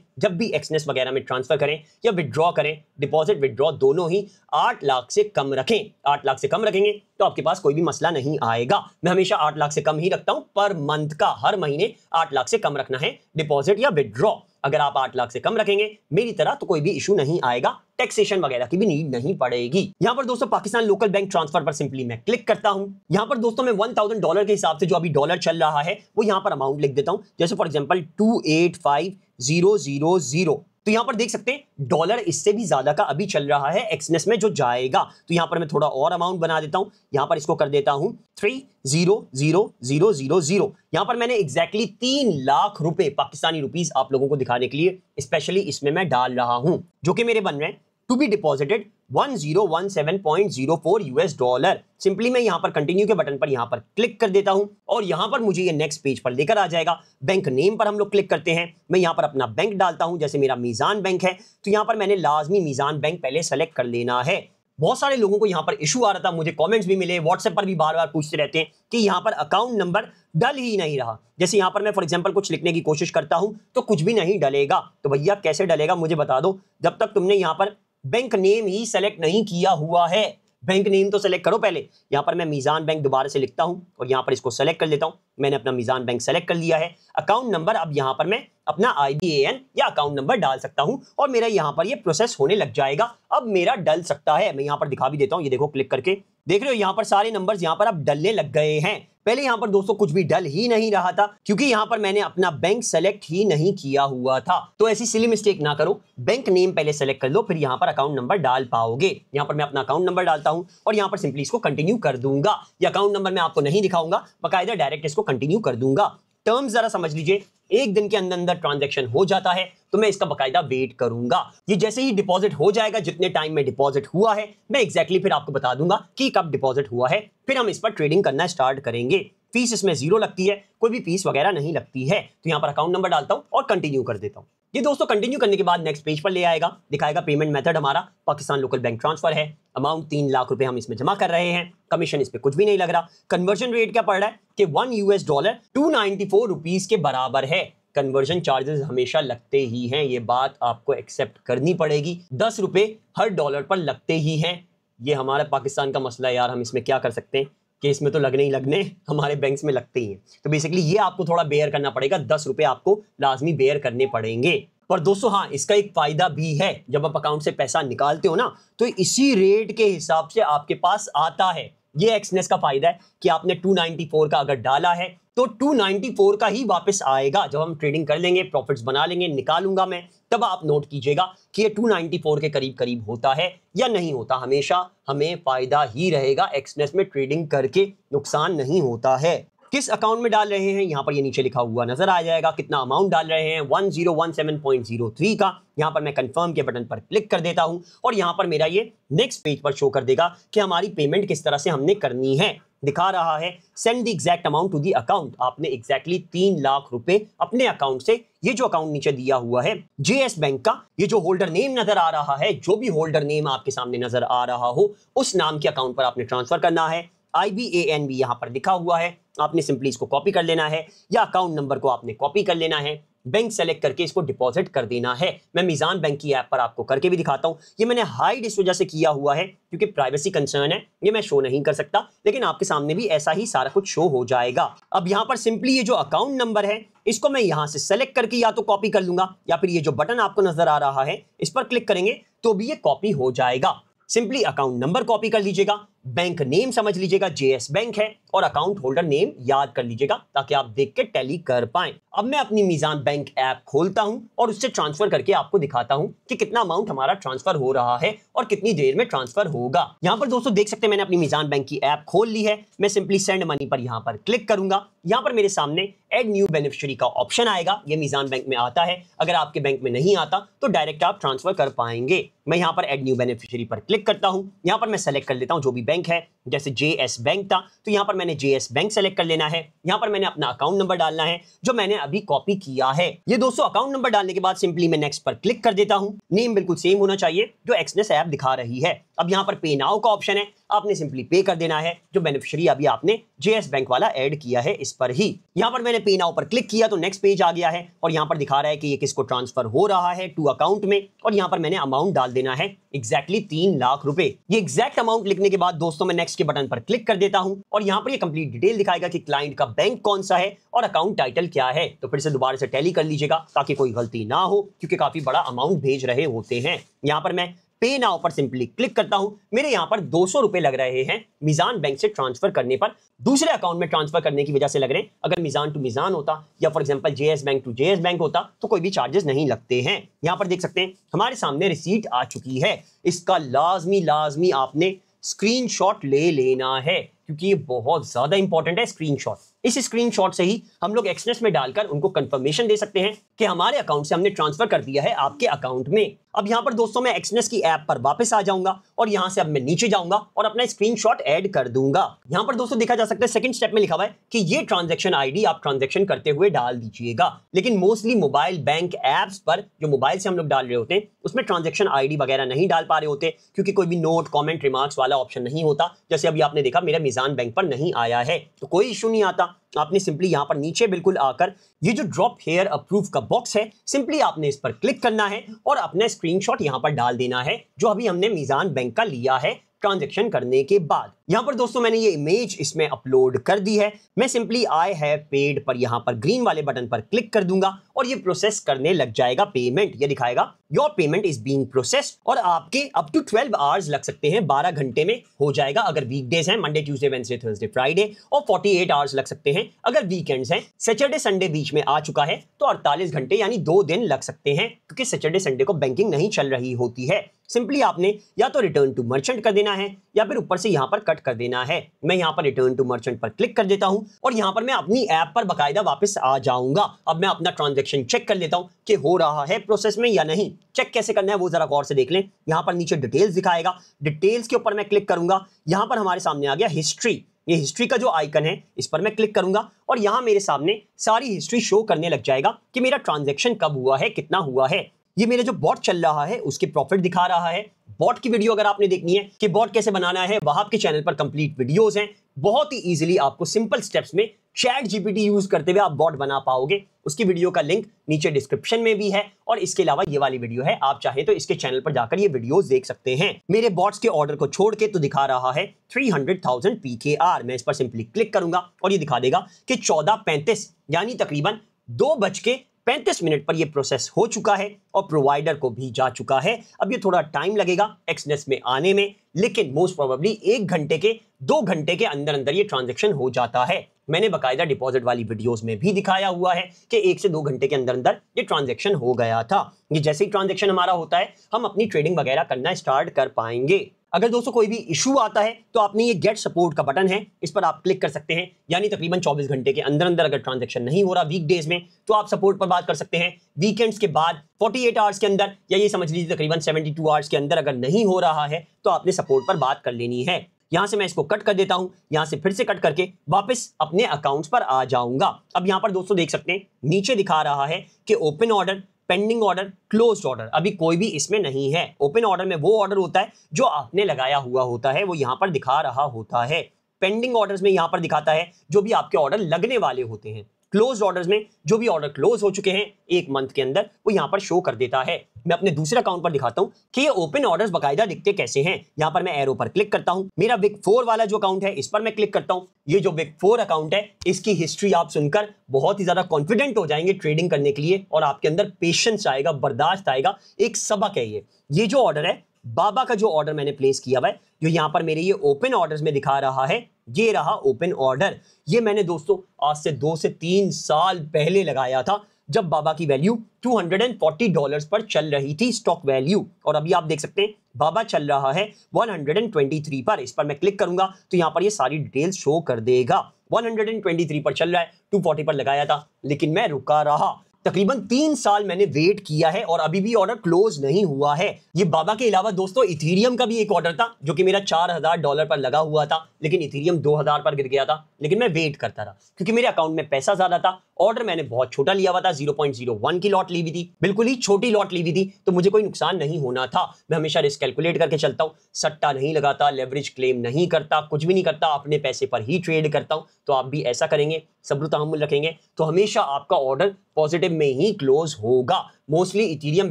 जब भी एक्सनेस वगैरह में ट्रांसफर करें या विड्रॉ करें, डिपॉजिट विड्रॉ दोनों ही 8 लाख से कम रखें। 8 लाख से कम रखेंगे तो आपके पास कोई भी मसला नहीं आएगा। मैं हमेशा 8 लाख से कम ही रखता हूं पर मंथ का, हर महीने 8 लाख से कम रखना है डिपॉजिट या विड्रॉ। अगर आप 8 लाख से कम रखेंगे मेरी तरह तो कोई भी इशू नहीं आएगा, टैक्सेशन वगैरह की भी नीड नहीं पड़ेगी। यहां पर दोस्तों पाकिस्तान लोकल बैंक ट्रांसफर पर सिंपली मैं क्लिक करता हूं। यहां पर दोस्तों मैं $1000 के हिसाब से जो अभी डॉलर चल रहा है वो यहां पर अमाउंट लिख देता हूं, जैसे फॉर एग्जांपल 285000। तो यहां पर देख सकते हैं डॉलर इससे भी ज्यादा का अभी चल रहा है एक्सनेस में जो जाएगा। तो यहां पर मैं थोड़ा और अमाउंट बना देता हूं, यहां पर इसको कर देता हूं 300000। यहां पर मैंने एग्जैक्टली 3 लाख रुपए पाकिस्तानी रुपीस आप लोगों को दिखाने के लिए स्पेशली इसमें मैं डाल रहा हूं, जो कि मेरे बन रहे हैं to be deposited 1017.04 US dollar. Simply मैं यहां पर कंटिन्यू के बटन पर यहां पर क्लिक कर देता हूं और यहां पर मुझे ये नेक्स्ट पेज पर लेकर आ जाएगा। बैंक नेम पर हम लोग क्लिक करते हैं, मैं यहां पर अपना बैंक डालता हूं, जैसे मेरा मीजान बैंक है तो यहां पर मैंने लाजमी मीजान बैंक पहले सेलेक्ट कर लेना है। बहुत सारे लोगों को यहां पर इशू आ रहा था, मुझे कमेंट्स भी मिले, व्हाट्सएप पर भी बार बार पूछते रहते हैं कि यहां पर अकाउंट नंबर डल ही नहीं रहा। जैसे यहां पर मैं फॉर एग्जांपल कुछ लिखने की कोशिश करता हूं तो कुछ भी नहीं डलेगा। तो भैया कैसे डलेगा मुझे बता दो, जब तक तुमने यहां पर बैंक नेम ही सेलेक्ट नहीं किया हुआ है। बैंक नेम तो सेलेक्ट करो पहले। यहां पर मैं मीजान बैंक दोबारा से लिखता हूं और यहां पर इसको सेलेक्ट कर लेता हूं। मैंने अपना मीजान बैंक सेलेक्ट कर लिया है। अकाउंट नंबर अब यहां पर मैं अपना IBAN या अकाउंट नंबर डाल सकता हूं और मेरा यहां पर ये प्रोसेस होने लग जाएगा। अब मेरा डल सकता है, मैं यहां पर दिखा भी देता हूं, ये देखो क्लिक करके देख रहे हो यहां पर सारे नंबर्स यहां पर अब डलने लग गए हैं। पहले यहां पर दोस्तों कुछ भी डल ही नहीं रहा था क्योंकि यहां पर मैंने अपना बैंक सेलेक्ट ही नहीं किया हुआ था। तो ऐसी सिली मिस्टेक ना करो, बैंक नेम पहले सेलेक्ट कर लो फिर यहां पर अकाउंट नंबर डाल पाओगे। यहां पर मैं अपना अकाउंट नंबर डालता हूं और यहां पर सिंपली इसको कंटिन्यू कर दूंगा। ये अकाउंट नंबर मैं आपको नहीं दिखाऊंगा, बाकायदा डायरेक्ट इसको कंटिन्यू कर दूंगा। टर्म्स जरा समझ लीजिए, एक दिन के अंदर अंदर ट्रांजैक्शन हो जाता है तो मैं इसका बकायदा वेट करूंगा। ये जैसे ही डिपॉजिट हो जाएगा, जितने टाइम में डिपॉजिट हुआ है मैं एग्जैक्टली फिर आपको बता दूंगा कि कब डिपॉजिट हुआ है, फिर हम इस पर ट्रेडिंग करना स्टार्ट करेंगे। फीस इसमें 0 लगती है, कोई भी फीस वगैरह नहीं लगती है। तो यहां पर अकाउंट नंबर डालता हूं और कंटिन्यू कर देता हूं। ये दोस्तों कंटिन्यू करने के बाद नेक्स्ट पेज पर ले आएगा, दिखाएगा पेमेंट मेथड हमारा पाकिस्तान लोकल बैंक ट्रांसफर है, अमाउंट 3 लाख रुपए हम इसमें जमा कर रहे हैं, कमीशन इस पे कुछ भी नहीं लग रहा। कन्वर्जन रेट क्या पड़ रहा है कि 1 यूएस डॉलर 294 रुपीस के बराबर है। कन्वर्जन चार्जेस हमेशा लगते ही हैं, ये बात आपको एक्सेप्ट करनी पड़ेगी। 10 रुपए हर डॉलर पर लगते ही हैं। ये हमारे पाकिस्तान का मसला है यार, हम इसमें क्या कर सकते हैं कि इसमें तो लगने ही लगने, हमारे बैंक्स में लगते ही हैं। तो बेसिकली ये आपको थोड़ा बेयर करना पड़ेगा, 10 रुपए आपको लाजमी बेयर करने पड़ेंगे। पर दोस्तों हाँ, इसका एक फायदा भी है, जब आप अकाउंट से पैसा निकालते हो ना तो इसी रेट के हिसाब से आपके पास आता है। ये एक्सनेस का फायदा है कि आपने 294 का अगर डाला है तो 294 का ही वापस आएगा। जब हम ट्रेडिंग कर लेंगे, प्रॉफिट्स बना लेंगे, निकालूंगा मैं, तब आप नोट कीजिएगा कि ये 294 के करीब करीब होता है या नहीं होता। हमेशा हमें फायदा ही रहेगा, एक्सनेस में ट्रेडिंग करके नुकसान नहीं होता है। किस अकाउंट में डाल रहे हैं यहाँ पर ये नीचे लिखा हुआ नजर आ जाएगा, कितना अमाउंट डाल रहे हैं 1017.03 का। यहाँ पर मैं कंफर्म के बटन पर क्लिक कर देता हूं और यहाँ पर मेरा ये नेक्स्ट पेज पर शो कर देगा कि हमारी पेमेंट किस तरह से हमने करनी है। दिखा रहा है send the exact amount to the account. आपने एग्जैक्टली 3 लाख रुपए अपने अकाउंट से, ये जो अकाउंट नीचे दिया हुआ है JS बैंक का, ये जो होल्डर नेम नजर आ रहा है, जो भी होल्डर नेम आपके सामने नजर आ रहा हो उस नाम के अकाउंट पर आपने ट्रांसफर करना है। IBAN भी यहाँ पर दिखा हुआ है, आपने सिंपली इसको कॉपी कर लेना है या अकाउंट नंबर को आपने कॉपी कर लेना है, बैंक सेलेक्ट करके इसको डिपॉजिट कर देना है। मैं मीजान बैंक की ऐप पर आपको करके भी दिखाता हूं। ये मैंने हाइड इस वजह से किया हुआ है क्योंकि प्राइवेसी कंसर्न है, ये मैं शो नहीं कर सकता, लेकिन आपके सामने भी ऐसा ही सारा कुछ शो हो जाएगा। अब यहाँ पर सिंपली ये जो अकाउंट नंबर है इसको मैं यहाँ से सेलेक्ट करके या तो कॉपी कर लूंगा या फिर ये जो बटन आपको नजर आ रहा है इस पर क्लिक करेंगे तो भी ये कॉपी हो जाएगा। सिंपली अकाउंट नंबर कॉपी कर लीजिएगा, बैंक नेम समझ लीजिएगा JS बैंक है और अकाउंट होल्डर नेम याद कर लीजिएगा ताकि आप देख के टैली कर पाएं। अब मैं अपनी मीजान बैंक ऐप खोलता हूं और उससे ट्रांसफर करके आपको दिखाता हूं कि कितना अमाउंट हमारा ट्रांसफर हो रहा है और कितनी देर में ट्रांसफर होगा। यहां पर दोस्तों देख सकते हैं मैंने अपनी मीजान बैंक की ऐप खोल ली है। मैं सिंपली सेंड मनी पर यहां पर क्लिक करूंगा। यहां पर मेरे सामने ऐड न्यू बेनिफिशियरी का ऑप्शन आएगा। ये मीजान बैंक में आता है, अगर आपके बैंक में नहीं आता तो डायरेक्ट आप ट्रांसफर कर पाएंगे। मैं यहां पर ऐड न्यू बेनिफिशियरी पर क्लिक करता हूं। यहां पर मैं सेलेक्ट कर लेता हूं जो भी बैंक है, जैसे जेएस बैंक था तो यहां पर मैंने जेएस बैंक सेलेक्ट कर लेना है। यहां पर मैंने अपना अकाउंट नंबर डालना है जो मैंने अभी कॉपी किया है। ये दोस्तों अकाउंट नंबर डालने के बाद सिंपली मैं नेक्स्ट पर क्लिक कर देता हूं। नेम बिल्कुल सेम होना चाहिए जो एक्सनेस ऐप दिखा रही है। अब यहां पर पे नाउ का ऑप्शन है, आपने सिंपली पे कर देना है जो बेनिफिशियरी अभी आपने जेएस बैंक वाला ऐड किया है इस पर ही। यहां पर मैंने पे नाउ पर क्लिक किया तो नेक्स्ट पेज आ गया है और यहां पर दिखा रहा है कि ये किसको ट्रांसफर हो रहा है टू अकाउंट में, और यहां पर मैंने अमाउंट डाल देना है एग्जैक्टली 3 लाख रुपए। ये एग्जैक्ट अमाउंट लिखने के बाद दोस्तों मैं नेक्स्ट के बटन पर क्लिक कर देता हूं और यहां पर ये कंप्लीट डिटेल दिखाएगा कि क्लाइंट का बैंक कौन सा है और अकाउंट टाइटल क्या है। तो फिर से दोबारा से टैली कर लीजिएगा ताकि कोई गलती ना हो, क्योंकि काफी बड़ा अमाउंट भेज रहे होते हैं। यहां पर मैं पे नाउ पर सिंपली क्लिक करता हूं। मेरे यहां पर 200 रुपए लग रहे हैं मीजान बैंक से ट्रांसफर करने पर, दूसरे अकाउंट में ट्रांसफर करने की वजह से लग रहे हैं। अगर मीजान टू मीजान होता या for example JS bank to JS bank होता तो कोई भी चार्जेस नहीं लगते हैं। यहां पर देख सकते हैं हमारे सामने रिसीट आ चुकी है। इसका लाजमी आपने स्क्रीनशॉट ले लेना है, क्योंकि ये बहुत ज्यादा इंपॉर्टेंट है स्क्रीनशॉट। इस स्क्रीनशॉट से ही हम लोग एक्सनेस में डालकर उनको कंफर्मेशन दे सकते हैं कि हमारे अकाउंट से हमने ट्रांसफर कर दिया है आपके अकाउंट में। अब यहां पर दोस्तों मैं एक्सनेस की ऐप पर वापस आ जाऊंगा और यहां से अब मैं नीचे जाऊंगा और अपना स्क्रीनशॉट ऐड कर दूंगा। यहां पर दोस्तों देखा जा सकता है सेकंड स्टेप में लिखा हुआ है कि ये ट्रांजैक्शन आईडी आप ट्रांजैक्शन करते हुए डाल दीजिएगा। लेकिन मोस्टली मोबाइल बैंक एप्स पर जो मोबाइल से हम लोग डाल रहे होते हैं उसमें ट्रांजैक्शन आईडी वगैरह नहीं डाल पा रहे होते, क्योंकि कोई भी नोट कॉमेंट रिमार्क्स वाला ऑप्शन नहीं होता। जैसे अभी आपने देखा मेरा मीजान बैंक पर नहीं आया है तो कोई इशू नहीं आता। आपने सिंपली यहां पर नीचे बिल्कुल आकर ये जो ड्रॉप हेयर अप्रूव का बॉक्स है सिंपली आपने इस पर क्लिक करना है और अपना स्क्रीनशॉट यहां पर डाल देना है जो अभी हमने मीजान बैंक का लिया है ट्रांजैक्शन करने के बाद। यहां पर दोस्तों मैंने ये इमेज इसमें अपलोड कर दी है। मैं सिंपली आई हैव पेड पर यहां पर ग्रीन वाले बटन पर क्लिक कर दूंगा और ये प्रोसेस करने लग जाएगा पेमेंट। ये दिखाएगा your payment is being processed और आपके अप टू 12 आवर्स लग सकते हैं, 12 घंटे में हो जाएगा अगर वीकडेज हैं Monday Tuesday Wednesday Thursday Friday, और 48 आवर्स लग सकते हैं अगर वीकेंड्स हैं। सैटरडे संडे बीच में आ चुका है तो 48 घंटे यानी 2 दिन लग सकते हैं, क्योंकि सैटरडे संडे को बैंकिंग नहीं चल रही होती है। सिंपली आपने या तो रिटर्न टू मर्चेंट कर देना है या फिर ऊपर से यहां पर कट कर देना है। मैं यहां पर रिटर्न टू मर्चेंट पर क्लिक कर देता हूं और यहां पर मैं अपनी ऐप पर बकायदा वापस आ जाऊंगा। अब मैं अपना ट्रांजैक्शन चेक कर लेता हूं कि हो रहा है प्रोसेस में या नहीं। चेक कैसे करना है वो जरा गौर से देख लें। यहां पर नीचे डिटेल्स दिखाएगा, डिटेल्स के ऊपर मैं क्लिक करूंगा। यहां पर हमारे सामने आ गया हिस्ट्री। ये हिस्ट्री का जो आइकन है इस पर मैं क्लिक करूंगा और यहां मेरे सामने सारी हिस्ट्री शो करने लग जाएगा कि मेरा ट्रांजैक्शन कब हुआ है, कितना हुआ है। ये मेरा जो बॉट चल रहा है उसके प्रॉफिट दिखा रहा है। बॉट की वीडियो अगर आपने देखनी है कि बॉट कैसे बनाना है, वहां आपके चैनल पर कंप्लीट वीडियोस हैं। बहुत ही इजीली आपको सिंपल स्टेप्स में चैट जीपीटी यूज करते हुए आप बॉट बना पाओगे। उसकी वीडियो का लिंक नीचे डिस्क्रिप्शन में भी है और इसके अलावा ये वाली वीडियो है, आप चाहे तो इसके चैनल पर जाकर ये वीडियोस देख सकते हैं। मेरे बॉट्स के ऑर्डर को छोड़ के तो दिखा रहा है 300,000 PKR। मैं इस पर सिंपली क्लिक करूंगा और ये दिखा देगा कि 14:35 यानी तकरीबन 2:35 पर ये प्रोसेस हो चुका है और प्रोवाइडर को भी जा चुका है। अब ये थोड़ा टाइम लगेगा एक्सनेस में आने में, लेकिन मोस्ट प्रोबेबली 1 घंटे के 2 घंटे के अंदर अंदर ये ट्रांजैक्शन हो जाता है। मैंने बकायदा डिपॉजिट वाली वीडियोस में भी दिखाया हुआ है कि 1 से 2 घंटे के अंदर अंदर ये ट्रांजैक्शन हो गया था। ये जैसे ही ट्रांजैक्शन हमारा होता है हम अपनी ट्रेडिंग वगैरह करना स्टार्ट कर पाएंगे। अगर दोस्तों कोई भी इशू आता है तो आपने ये गेट सपोर्ट का बटन है, इस पर आप क्लिक कर सकते हैं। यानी तकरीबन 24 घंटे के अंदर अंदर अगर ट्रांजैक्शन नहीं हो रहा वीकडेज में तो आप सपोर्ट पर बात कर सकते हैं। वीकेंड्स के बाद 48 आवर्स के अंदर या ये समझ लीजिए तकरीबन 72 आवर्स के अंदर अगर नहीं हो रहा है तो आपने सपोर्ट पर बात कर लेनी है। यहां से मैं इसको कट कर देता हूं, यहां से फिर से कट करके वापस अपने अकाउंट्स पर आ जाऊंगा। अब यहां पर दोस्तों देख सकते हैं नीचे दिखा रहा है कि open order, pending order, closed order, अभी कोई भी इसमें नहीं है। ओपन ऑर्डर में वो ऑर्डर होता है जो आपने लगाया हुआ होता है, वो यहां पर दिखा रहा होता है। पेंडिंग ऑर्डर्स में यहां पर दिखाता है जो भी आपके ऑर्डर लगने वाले होते हैं। क्लोज्ड ऑर्डर्स में जो भी ऑर्डर क्लोज हो चुके हैं 1 मंथ के अंदर वो यहां पर शो कर देता है। मैं अपने दूसरे अकाउंट पर दिखाता हूं कि ये ओपन ऑर्डर्स बकायदा दिखते कैसे हैं। यहां पर मैं एरो पर क्लिक करता हूं, मेरा विक 4 वाला जो अकाउंट है इस पर मैं क्लिक करता हूं। ये जो विक 4 अकाउंट है इसकी हिस्ट्री आप सुनकर बहुत ही ज्यादा कॉन्फिडेंट हो जाएंगे ट्रेडिंग करने के लिए और आपके अंदर पेशेंस आएगा, बर्दाश्त आएगा। एक सबक है ये जो ऑर्डर है बाबा का जो ऑर्डर मैंने प्लेस किया हुआ है, जो यहाँ पर मेरे ये ओपन ऑर्डर्स में दिखा रहा है, ये रहा ओपन ऑर्डर। ये मैंने दोस्तों आज से 2 से 3 साल पहले लगाया था, जब बाबा की वैल्यू $240 पर चल रही थी स्टॉक वैल्यू। और अभी आप देख सकते हैं बाबा चल रहा है 123 पर। इस पर मैं क्लिक करूंगा तो यहां पर ये सारी डिटेल्स शो कर देगा। 123 पर चल रहा है, 240 पर लगाया था, लेकिन मैं रुका रहा। तकरीबन 3 साल मैंने वेट किया है और अभी भी ऑर्डर क्लोज नहीं हुआ है। ये बाबा के अलावा दोस्तों इथेरियम का भी एक ऑर्डर था, जो कि मेरा $4000 पर लगा हुआ था, लेकिन इथेरियम 2000 पर गिर गया था। लेकिन मैं वेट करता रहा क्योंकि मेरे अकाउंट में पैसा ज्यादा था। ऑर्डर मैंने बहुत छोटा लिया हुआ था, 0.01 की लॉट ली हुई थी, बिल्कुल ही छोटी लॉट ली हुई थी, तो मुझे कोई नुकसान नहीं होना था। मैं हमेशा रिस्क कैलकुलेट करके चलता हूँ, सट्टा नहीं लगाता, लेवरेज क्लेम नहीं करता, कुछ भी नहीं करता, अपने पैसे पर ही ट्रेड करता हूँ। तो आप भी ऐसा करेंगे, सब्र तहम्मुल रखेंगे, तो हमेशा आपका ऑर्डर पॉजिटिव में ही क्लोज होगा। मोस्टली इथेरियम,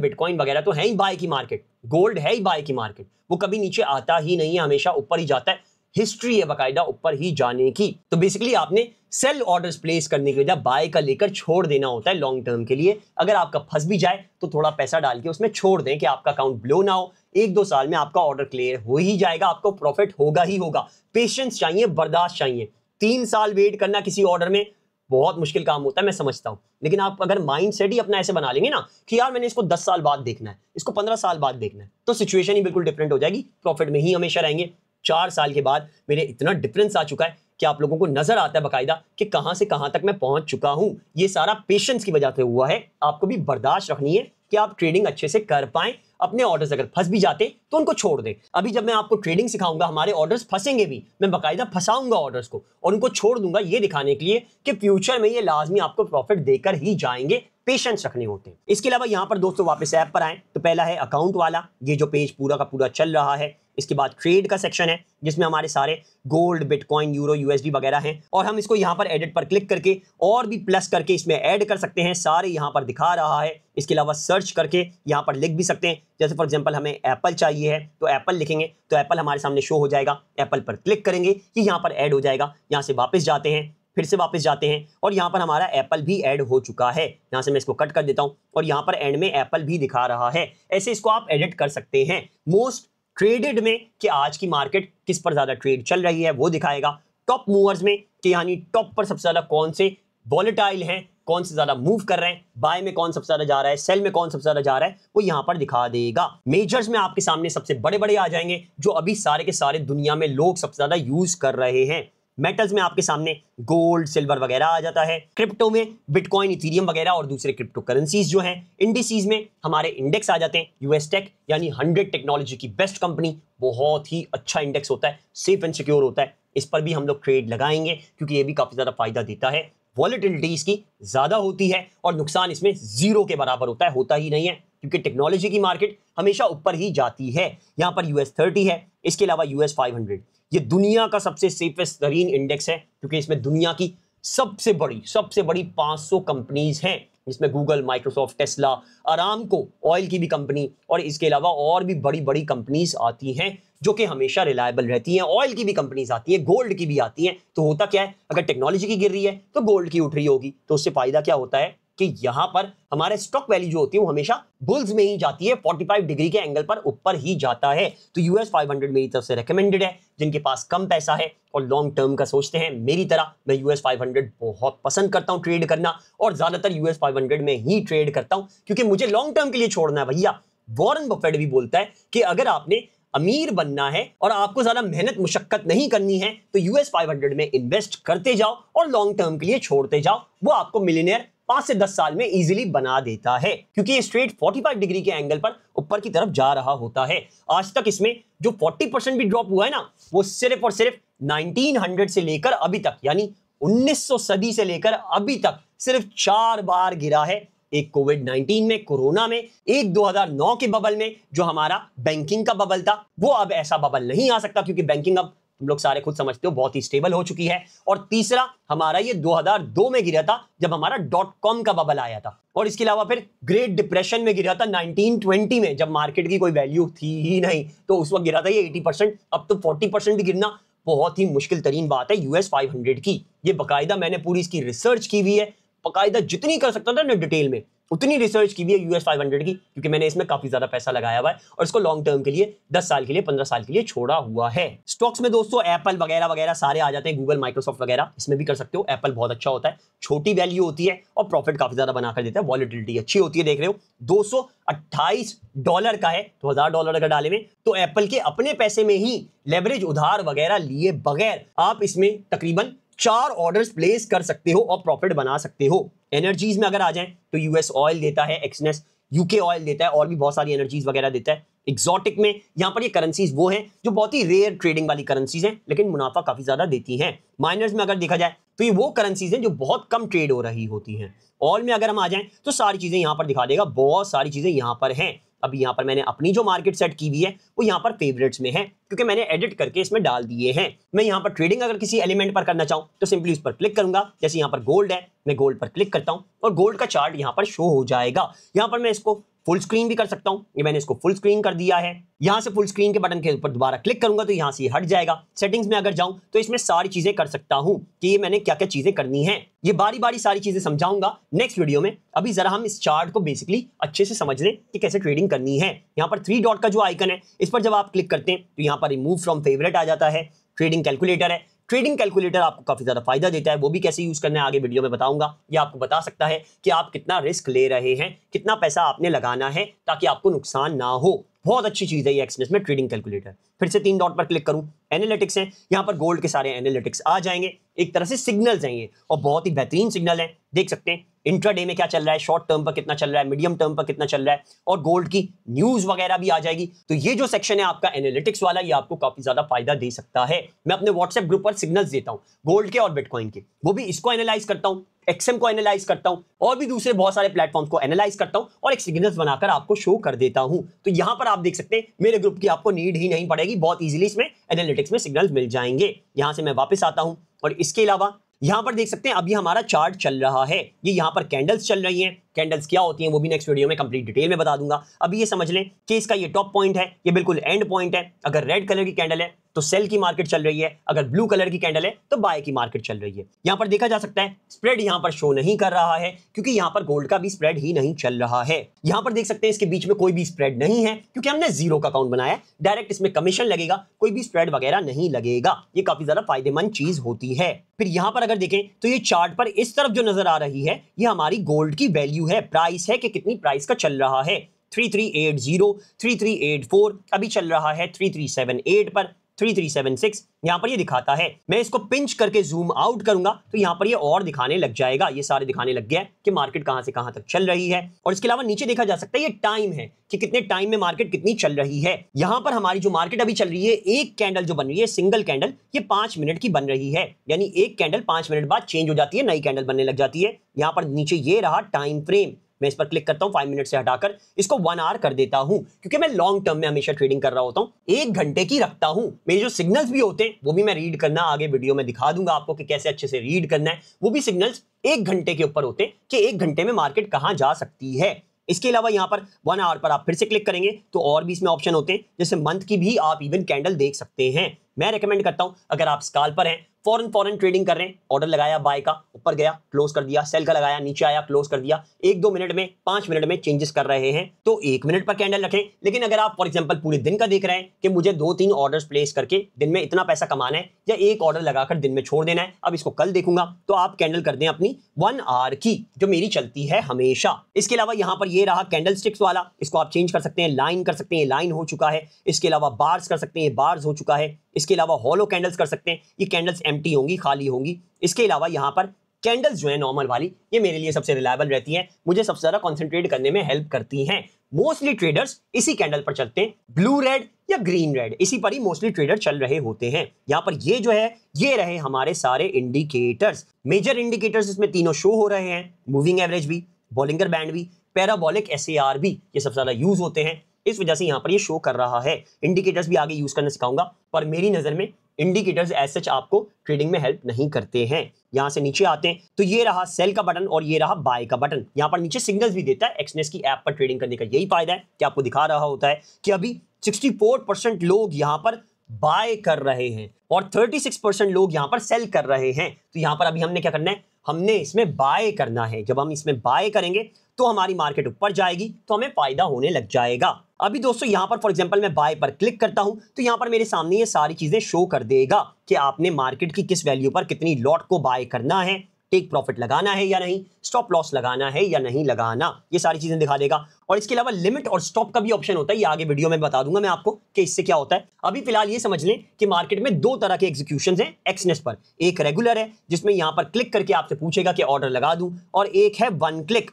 बिटकॉइन वगैरह तो है ही बाय की मार्केट, गोल्ड है ही बाय की मार्केट, वो कभी नीचे आता ही नहीं है, हमेशा ऊपर ही जाता है। हिस्ट्री है बाकायदा ऊपर ही जाने की। तो बेसिकली आपने सेल ऑर्डर्स प्लेस करने की वजह बाय का लेकर छोड़ देना होता है लॉन्ग टर्म के लिए। अगर आपका फंस भी जाए तो थोड़ा पैसा डाल के उसमें छोड़ दें कि आपका अकाउंट ब्लो ना हो। 1-2 साल में आपका ऑर्डर क्लियर हो ही जाएगा, आपको प्रॉफिट होगा ही होगा। पेशेंस चाहिए, बर्दाश्त चाहिए। 3 साल वेट करना किसी ऑर्डर में बहुत मुश्किल काम होता है, मैं समझता हूं। लेकिन आप अगर माइंड सेट ही अपना ऐसे बना लेंगे ना कि यार मैंने इसको 10 साल बाद देखना है, इसको 15 साल बाद देखना है, तो सिचुएशन ही बिल्कुल डिफरेंट हो जाएगी। प्रॉफिट में ही हमेशा रहेंगे। 4 साल के बाद मेरे इतना डिफरेंस आ चुका है कि आप लोगों को नजर आता है बाकायदा कि कहां से कहां तक मैं पहुंच चुका हूं। ये सारा पेशेंस की वजह से हुआ है। आपको भी बर्दाश्त रखनी है कि आप ट्रेडिंग अच्छे से कर पाएं। अपने ऑर्डर्स अगर फंस भी जाते तो उनको छोड़ दें। अभी जब मैं आपको ट्रेडिंग सिखाऊंगा, हमारे ऑर्डर्स फंसेंगे भी, मैं बाकायदा फंसाऊंगा ऑर्डर्स को और उनको छोड़ दूंगा, ये दिखाने के लिए कि फ्यूचर में ये लाजमी आपको प्रॉफिट देकर ही जाएंगे। पेशेंस रखने होते हैं। इसके अलावा यहां पर दोस्तों वापस ऐप पर आए तो पहला है अकाउंट वाला, ये जो पेज पूरा का पूरा चल रहा है। इसके बाद ट्रेड का सेक्शन है जिसमें हमारे सारे गोल्ड, बिटकॉइन, यूरो, यूएसडी वगैरह हैं और हम इसको यहां पर एडिट पर क्लिक करके और भी प्लस करके इसमें ऐड कर सकते हैं। सारे यहां पर दिखा रहा है। इसके अलावा सर्च करके यहां पर लिख भी सकते हैं। जैसे फॉर एग्जांपल हमें एप्पल चाहिए है तो एप्पल लिखेंगे तो एप्पल हमारे सामने शो हो जाएगा। एप्पल पर क्लिक करेंगे कि यहां पर ऐड हो जाएगा। यहां से वापस जाते हैं, फिर से वापस जाते हैं और यहां पर हमारा एप्पल भी ऐड हो चुका है। यहां से मैं इसको कट कर देता हूं और यहां पर एंड में एप्पल भी दिखा रहा है। ऐसे इसको आप एडिट कर सकते हैं। मोस्ट ट्रेडेड में कि आज की मार्केट किस पर ज्यादा ट्रेड चल रही है वो दिखाएगा। टॉप मूवर्स में कि यानी टॉप पर सबसे ज्यादा कौन से वॉलेटाइल हैं, कौन से ज्यादा मूव कर रहे हैं, बाय में कौन सबसे ज्यादा जा रहा है, सेल में कौन सबसे ज्यादा जा रहा है, वो यहां पर दिखा देगा। मेजर्स में आपके सामने सबसे बड़े बड़े आ जाएंगे जो अभी सारे के सारे दुनिया में लोग सबसे ज्यादा यूज कर रहे हैं। मेटल्स में आपके सामने गोल्ड, सिल्वर वगैरह आ जाता है। क्रिप्टो में बिटकॉइन, इथेरियम वगैरह और दूसरे क्रिप्टो करेंसीज जो हैं। इंडिसेस में हमारे इंडेक्स आ जाते हैं। यूएस टेक यानी 100 टेक्नोलॉजी की बेस्ट कंपनी, बहुत ही अच्छा इंडेक्स होता है, सेफ एंड सिक्योर होता है। इस पर भी हम लोग ट्रेड लगाएंगे क्योंकि ये भी काफी ज्यादा फायदा देता है। वॉलेटिलिटी इसकी ज्यादा होती है और नुकसान इसमें 0 के बराबर होता है, होता ही नहीं है क्योंकि टेक्नोलॉजी की मार्केट हमेशा ऊपर ही जाती है। यहां पर US 30 है। इसके अलावा US 500, ये दुनिया का सबसे सेफेस्ट तरीन इंडेक्स है क्योंकि इसमें दुनिया की सबसे बड़ी 500 कंपनीज हैं, जिसमें Google, Microsoft, Tesla, Aramco oil की भी कंपनी और इसके अलावा और भी बड़ी बड़ी कंपनीज आती हैं जो कि हमेशा रिलायबल रहती हैं। ऑयल की भी कंपनीज आती हैं, गोल्ड की भी आती हैं। तो होता क्या है, अगर टेक्नोलॉजी की गिर रही है तो गोल्ड की उठ रही होगी। तो उससे फायदा क्या होता है कि यहां पर हमारे स्टॉक वैल्यू जो होती है वो हमेशा बुल्स में ही जाती है, 45 डिग्री के एंगल पर ऊपर ही जाता है। तो US 500 मेरी तरफ से रेकमेंडेड है जिनके पास कम पैसा है और लॉन्ग टर्म का सोचते हैं। मेरी तरह मैं US 500 बहुत पसंद करता हूं ट्रेड करना और ज्यादातर US 500 में ही ट्रेड करता हूं क्योंकि मुझे लॉन्ग टर्म के लिए छोड़ना है भैया। वॉरेन बफेट भी बोलता है कि अगर आपने अमीर बनना है और आपको ज्यादा मेहनत मुशक्कत नहीं करनी है तो US 500 में इन्वेस्ट करते जाओ और लॉन्ग टर्म के लिए छोड़ते जाओ। वो आपको मिलियनेयर 5 से 10 साल में इजीली बना देता है क्योंकि ये स्ट्रेट 45 डिग्री के एंगल पर ऊपर की तरफ जा रहा होता है। आज तक इसमें जो 40% भी ड्रॉप हुआ है ना, वो सिर्फ और सिर्फ 1900 से लेकर अभी तक यानी 1900 सदी से लेकर अभी तक सिर्फ 4 बार गिरा है। एक कोविड-19 में, कोरोना में, एक 2009 के बबल में जो हमारा बैंकिंग का बबल था। वो अब ऐसा बबल नहीं आ सकता क्योंकि बैंकिंग अब तुम लोग सारे खुद समझते हो बहुत ही स्टेबल हो चुकी है। और तीसरा हमारा ये 2002 में गिरा था जब हमारा .com का बबल आया था। और इसके अलावा फिर ग्रेट डिप्रेशन में गिरा था 1920 में जब मार्केट की कोई वैल्यू थी ही नहीं, तो उस वक्त गिरा था ये 80%। अब तो 40% गिरना बहुत ही मुश्किल तरीन बात है US 500 की। ये बाकायदा मैंने पूरी इसकी रिसर्च की हुई है, बाकायदा जितनी कर सकता था ना डिटेल में, उतनी रिसर्च की भी है US 500 की, क्योंकि मैंने इसमें काफी ज्यादा पैसा लगाया हुआ है और इसको लॉन्ग टर्म के लिए 10 साल के लिए 15 साल के लिए छोड़ा हुआ है। स्टॉक्स में दोस्तों एप्पल वगैरह वगैरह सारे आ जाते हैं, गूगल, माइक्रोसॉफ्ट वगैरह, इसमें भी कर सकते हो। एप्पल बहुत अच्छा होता है, छोटी वैल्यू होती है और प्रॉफिट काफी ज्यादा बनाकर देता है, वॉलिटिलिटी अच्छी होती है। देख रहे हो $228 का है, तो $1000 अगर डाले में तो एप्पल के अपने पैसे में ही लेवरेज उधार वगैरह लिए बगैर आप इसमें तकरीबन 4 ऑर्डर्स प्लेस कर सकते हो और प्रॉफिट बना सकते हो। एनर्जीज में अगर आ जाएं तो यूएस ऑयल देता है, एक्सनेस यूके ऑयल देता है और भी बहुत सारी एनर्जीज वगैरह देता है। एक्सोटिक में यहां पर ये करेंसीज वो हैं जो बहुत ही रेयर ट्रेडिंग वाली करेंसीज हैं, लेकिन मुनाफा काफी ज्यादा देती हैं। माइनर्स में अगर देखा जाए तो ये वो करेंसीज हैं जो बहुत कम ट्रेड हो रही होती हैं। ऑल में अगर हम आ जाएं तो सारी चीजें यहां पर दिखा देगा, बहुत सारी चीजें यहां पर हैं। अभी यहाँ पर मैंने अपनी जो मार्केट सेट की हुई है वो यहाँ पर फेवरेट्स में है, क्योंकि मैंने एडिट करके इसमें डाल दिए हैं। मैं यहाँ पर ट्रेडिंग अगर किसी एलिमेंट पर करना चाहूँ तो सिंपली उस पर क्लिक करूंगा। जैसे यहाँ पर गोल्ड है, मैं गोल्ड पर क्लिक करता हूँ और गोल्ड का चार्ट यहाँ पर शो हो जाएगा। यहाँ पर मैं इसको फुल स्क्रीन भी कर सकता हूं, ये मैंने इसको फुल स्क्रीन कर दिया है। यहां से फुल स्क्रीन के बटन के ऊपर दोबारा क्लिक करूंगा तो यहां से हट जाएगा। सेटिंग्स में अगर जाऊं तो इसमें सारी चीजें कर सकता हूं कि ये मैंने क्या क्या चीजें करनी है। ये बारी बारी सारी चीजें समझाऊंगा नेक्स्ट वीडियो में। अभी जरा हम इस चार्ट को बेसिकली अच्छे से समझ लें कि कैसे ट्रेडिंग करनी है। यहाँ पर 3 डॉट का जो आइकन है इस पर जब आप क्लिक करते हैं तो यहाँ पर रिमूव फ्रॉम फेवरेट आ जाता है। ट्रेडिंग कैलकुलेटर है, ट्रेडिंग कैलकुलेटर आपको काफी ज्यादा फायदा देता है, वो भी कैसे यूज करना है आगे वीडियो में बताऊंगा। ये आपको बता सकता है कि आप कितना रिस्क ले रहे हैं, कितना पैसा आपने लगाना है ताकि आपको नुकसान ना हो। बहुत अच्छी चीज है ये एक्सनेस में ट्रेडिंग कैलकुलेटर। फिर से 3 डॉट पर क्लिक करूं, एनालिटिक्स है, यहाँ पर गोल्ड के सारे एनालिटिक्स आ जाएंगे। एक तरह से सिग्नल्स हैं ये और बहुत ही बेहतरीन सिग्नल है। देख सकते हैं इंट्राडे में क्या चल रहा है, शॉर्ट टर्म पर कितना चल रहा है, मीडियम टर्म पर कितना चल रहा है और गोल्ड की न्यूज वगैरह भी आ जाएगी। तो ये जो सेक्शन है आपका एनालिटिक्स वाला, ये आपको काफी ज्यादा फायदा दे सकता है। मैं अपने व्हाट्सएप ग्रुप पर सिग्नल्स देता हूं गोल्ड के और बिटकॉइन के, वो भी इसको एनालाइज करता हूं, एक्सएम को एनालाइज करता हूं और भी दूसरे बहुत सारे प्लेटफॉर्म्स को एनालाइज करता हूं और एक सिग्नल्स बनाकर आपको शो कर देता हूं। तो यहां पर आप देख सकते हैं मेरे ग्रुप की आपको नीड ही नहीं पड़ेगी, बहुत इजीली इसमें एनालिटिक्स में सिग्नल्स मिल जाएंगे। यहां से मैं वापस आता हूं और इसके अलावा यहां पर देख सकते हैं अभी हमारा चार्ट चल रहा है। ये यहां पर कैंडल्स चल रही हैं। कैंडल्स क्या होती हैं वो भी नेक्स्ट वीडियो में कंप्लीट डिटेल में बता दूंगा। अभी ये समझ लें कि इसका ये टॉप पॉइंट है, ये बिल्कुल एंड पॉइंट है। अगर रेड कलर की कैंडल है तो सेल की मार्केट चल रही है, अगर ब्लू कलर की कैंडल है तो बाय की मार्केट चल रही है। यहां पर देखा जा सकता है स्प्रेड यहां पर शो नहीं कर रहा है, क्योंकि यहां पर गोल्ड का भी स्प्रेड ही नहीं चल रहा है। यहां पर देख सकते हैं इसके बीच में कोई भी स्प्रेड नहीं है, क्योंकि हमने जीरो का अकाउंट बनाया है। डायरेक्ट इसमें कमीशन लगेगा, कोई भी स्प्रेड वगैरह नहीं लगेगा। ये काफी ज्यादा फायदेमंद चीज होती है। फिर यहां पर अगर देखें तो ये चार्ट पर इस तरफ जो नजर आ रही है ये हमारी गोल्ड की वैल्यू है, प्राइस है कि कितनी प्राइस का चल रहा है। 3380, 3384, अभी चल रहा है 3378 पर, 3376 यहां पर ये दिखाता है। मैं इसको पिंच करके जूम आउट करूंगा तो यहां पर ये और दिखाने लग जाएगा। ये सारे दिखाने लग गया कि मार्केट कहां से कहां तक चल रही है। और इसके अलावा नीचे देखा जा सकता है ये टाइम है कि कितने टाइम में मार्केट कितनी चल रही है। यहां पर हमारी जो मार्केट अभी चल रही है, एक कैंडल जो बन रही है, सिंगल कैंडल, ये 5 मिनट की बन रही है। यानी एक कैंडल 5 मिनट बाद चेंज हो जाती है, नई कैंडल बनने लग जाती है। यहां पर नीचे ये रहा टाइम फ्रेम, मैं इस पर क्लिक करता हूं, 5 मिनट से हटाकर इसको 1 आवर कर देता हूं, क्योंकि मैं लॉन्ग टर्म में हमेशा ट्रेडिंग कर रहा होता हूं। 1 घंटे की रखता हूं। मेरे जो सिग्नल्स भी होते हैं वो भी मैं रीड करना आगे वीडियो में दिखा दूंगा आपको कि कैसे अच्छे से रीड करना है। वो भी सिग्नल्स 1 घंटे के ऊपर होते हैं कि 1 घंटे में मार्केट कहां जा सकती है। इसके अलावा यहां पर 1 आवर पर आप फिर से क्लिक करेंगे तो और भी इसमें ऑप्शन होते हैं, जैसे मंथ की भी आप इवन कैंडल देख सकते हैं। मैं रेकमेंड करता हूं अगर आप स्कैल्पर हैं, फॉरेन ट्रेडिंग कर रहे हैं, ऑर्डर लगाया बाय का, ऊपर गया क्लोज कर दिया, सेल का लगाया नीचे आया क्लोज कर दिया, 1-2 मिनट में 5 मिनट में चेंजेस कर रहे हैं तो 1 मिनट पर कैंडल रखें। लेकिन अगर आप फॉर एग्जांपल पूरे दिन का देख रहे हैं कि मुझे 2-3 ऑर्डर्स प्लेस करके दिन में इतना पैसा कमाना है या एक ऑर्डर लगाकर दिन में छोड़ देना है, अब इसको कल देखूंगा, तो आप कैंडल कर दें अपनी 1 आवर की, जो मेरी चलती है हमेशा। इसके अलावा यहां पर ये रहा कैंडल स्टिक्स वाला, इसको आप चेंज कर सकते हैं, लाइन कर सकते हैं, लाइन हो चुका है। इसके अलावा बार्स कर सकते हैं, बार्स हो चुका है। इसके अलावा हॉलो कैंडल्स कर सकते हैं, ये कैंडल्स एम्प्टी होंगी, खाली होंगी। इसके अलावा यहां पर कैंडल्स जो है नॉर्मल वाली, ये मेरे लिए सबसे रिलायबल रहती हैं, मुझे सबसे ज्यादा कंसंट्रेट करने में हेल्प करती हैं। मोस्टली ट्रेडर्स इसी कैंडल पर चलते हैं, ब्लू रेड या ग्रीन रेड, इसी पर ही मोस्टली ट्रेडर चल रहे होते हैं। यहां पर ये जो है ये रहे हमारे सारे इंडिकेटर्स। मेजर इंडिकेटर्स इसमें तीनों शो हो रहे हैं, मूविंग एवरेज भी, बॉलिंगर बैंड भी, पैराबोलिक SAR भी, ये सबसे ज्यादा यूज होते हैं, इस वजह से यहां पर ये शो कर रहा है। इंडिकेटर्स भी आगे यूज करना सिखाऊंगा, पर मेरी नजर में इंडिकेटर्स एज सच आपको ट्रेडिंग में हेल्प नहीं करते हैं। यहां से नीचे आते हैं तो ये रहा सेल का बटन और ये रहा बाय का बटन। यहां पर नीचे सिग्नल्स भी देता है। एक्सनेस की ऐप पर ट्रेडिंग करने का यही फायदा है कि आपको दिखा रहा होता है कि अभी 64% लोग यहां पर बाय कर रहे हैं और 36% लोग यहां पर सेल कर रहे हैं। तो यहां पर अभी हमने क्या करना है, हमने इसमें बाय करना है। जब हम इसमें बाय करेंगे तो हमारी मार्केट ऊपर जाएगी तो हमें फायदा होने लग जाएगा। अभी दोस्तों यहां पर फॉर एग्जांपल मैं बाय पर क्लिक करता हूं तो यहां पर मेरे सामने ये सारी चीजें शो कर देगा कि आपने मार्केट की किस वैल्यू पर कितनी लॉट को बाय करना है, टेक प्रॉफिट लगाना है या नहीं, स्टॉप लॉस लगाना है या नहीं लगाना, ये सारी चीजें दिखा देगा। और इसके अलावा लिमिट और स्टॉप का भी ऑप्शन होता है, ये आगे वीडियो में बता दूंगा मैं आपको कि इससे क्या होता है। अभी फिलहाल ये समझ लें कि मार्केट में दो तरह के एग्जीक्यूशंस हैं एक्सनेस पर। एक रेगुलर है जिसमें यहां पर क्लिक करके आपसे पूछेगा कि ऑर्डर लगा दूं, और एक है वन क्लिक